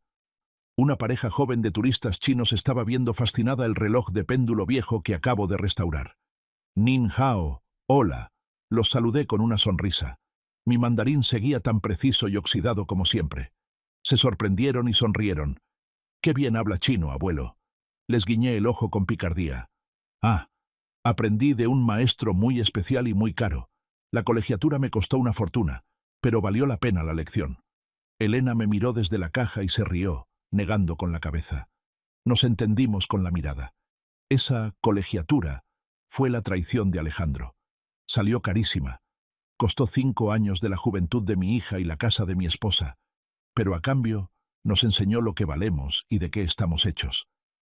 Una pareja joven de turistas chinos estaba viendo fascinada el reloj de péndulo viejo que acabo de restaurar. «Nin hao, hola», los saludé con una sonrisa. Mi mandarín seguía tan preciso y oxidado como siempre. Se sorprendieron y sonrieron. «Qué bien habla chino, abuelo». Les guiñé el ojo con picardía. «Ah, aprendí de un maestro muy especial y muy caro. La colegiatura me costó una fortuna, pero valió la pena la lección». Elena me miró desde la caja y se rió, negando con la cabeza. Nos entendimos con la mirada. Esa colegiatura fue la traición de Alejandro. Salió carísima. Costó 5 años de la juventud de mi hija y la casa de mi esposa. Pero a cambio, nos enseñó lo que valemos y de qué estamos hechos.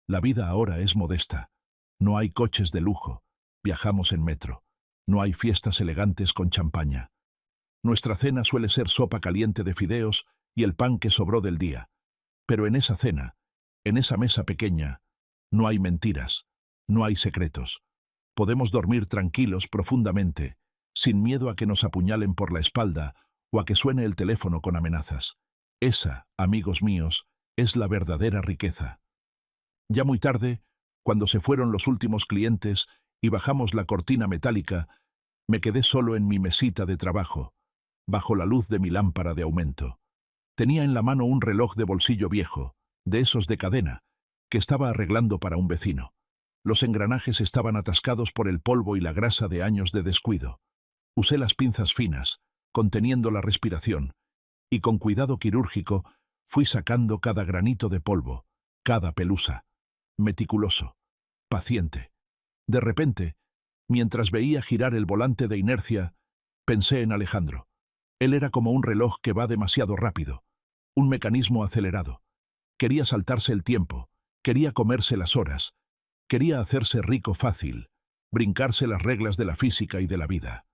La vida ahora es modesta. No hay coches de lujo. Viajamos en metro. No hay fiestas elegantes con champaña. Nuestra cena suele ser sopa caliente de fideos y el pan que sobró del día. Pero en esa cena, en esa mesa pequeña, no hay mentiras, no hay secretos. Podemos dormir tranquilos profundamente, sin miedo a que nos apuñalen por la espalda o a que suene el teléfono con amenazas. Esa, amigos míos, es la verdadera riqueza. Ya muy tarde, cuando se fueron los últimos clientes y bajamos la cortina metálica, me quedé solo en mi mesita de trabajo, bajo la luz de mi lámpara de aumento. Tenía en la mano un reloj de bolsillo viejo, de esos de cadena, que estaba arreglando para un vecino. Los engranajes estaban atascados por el polvo y la grasa de años de descuido. Usé las pinzas finas, conteniendo la respiración, y con cuidado quirúrgico fui sacando cada granito de polvo, cada pelusa. Meticuloso, paciente. De repente, mientras veía girar el volante de inercia, pensé en Alejandro. Él era como un reloj que va demasiado rápido, un mecanismo acelerado. Quería saltarse el tiempo, quería comerse las horas, quería hacerse rico fácil, brincarse las reglas de la física y de la vida.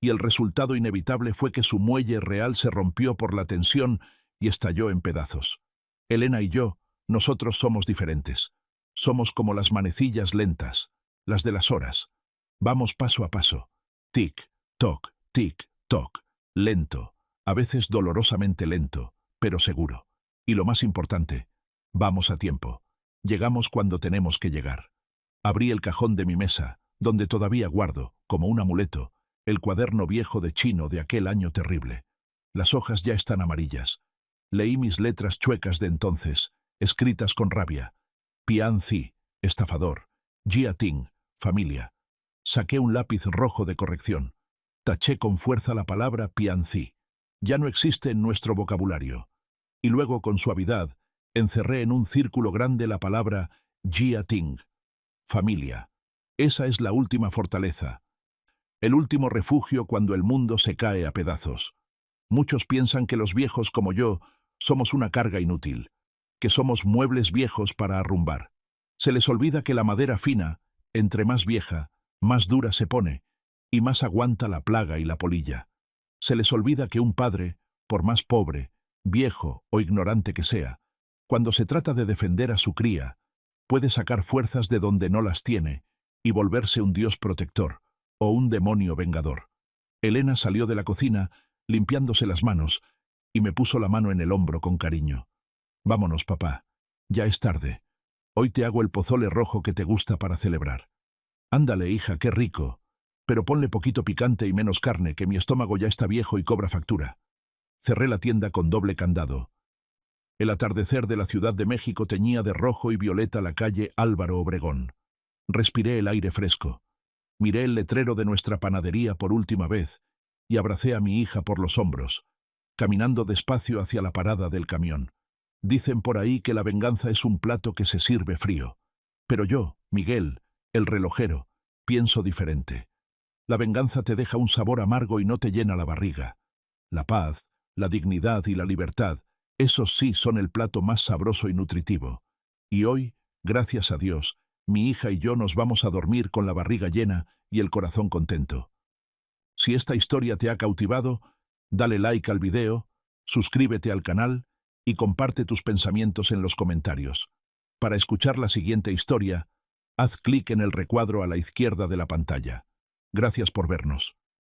Y el resultado inevitable fue que su muelle real se rompió por la tensión y estalló en pedazos. Elena y yo, nosotros somos diferentes. Somos como las manecillas lentas, las de las horas. Vamos paso a paso. Tic, toc, tic, toc. Lento, a veces dolorosamente lento, pero seguro. Y lo más importante, vamos a tiempo. Llegamos cuando tenemos que llegar. Abrí el cajón de mi mesa, donde todavía guardo, como un amuleto, el cuaderno viejo de chino de aquel año terrible. Las hojas ya están amarillas. Leí mis letras chuecas de entonces, escritas con rabia. Pian Zi, estafador. Jia Ting, familia. Saqué un lápiz rojo de corrección. Taché con fuerza la palabra Pian Zi. Ya no existe en nuestro vocabulario. Y luego, con suavidad, encerré en un círculo grande la palabra Jia Ting. Familia. Esa es la última fortaleza. El último refugio cuando el mundo se cae a pedazos. Muchos piensan que los viejos como yo somos una carga inútil, que somos muebles viejos para arrumbar. Se les olvida que la madera fina, entre más vieja, más dura se pone, y más aguanta la plaga y la polilla. Se les olvida que un padre, por más pobre, viejo o ignorante que sea, cuando se trata de defender a su cría, puede sacar fuerzas de donde no las tiene y volverse un dios protector o un demonio vengador. Elena salió de la cocina, limpiándose las manos, y me puso la mano en el hombro con cariño. «Vámonos, papá. Ya es tarde. Hoy te hago el pozole rojo que te gusta para celebrar». «Ándale, hija, qué rico. Pero ponle poquito picante y menos carne, que mi estómago ya está viejo y cobra factura». Cerré la tienda con doble candado. El atardecer de la Ciudad de México teñía de rojo y violeta la calle Álvaro Obregón. Respiré el aire fresco. Miré el letrero de nuestra panadería por última vez y abracé a mi hija por los hombros, caminando despacio hacia la parada del camión. Dicen por ahí que la venganza es un plato que se sirve frío. Pero yo, Miguel, el relojero, pienso diferente. La venganza te deja un sabor amargo y no te llena la barriga. La paz, la dignidad y la libertad, esos sí son el plato más sabroso y nutritivo. Y hoy, gracias a Dios, mi hija y yo nos vamos a dormir con la barriga llena y el corazón contento. Si esta historia te ha cautivado, dale like al video, suscríbete al canal y comparte tus pensamientos en los comentarios. Para escuchar la siguiente historia, haz clic en el recuadro a la izquierda de la pantalla. Gracias por vernos.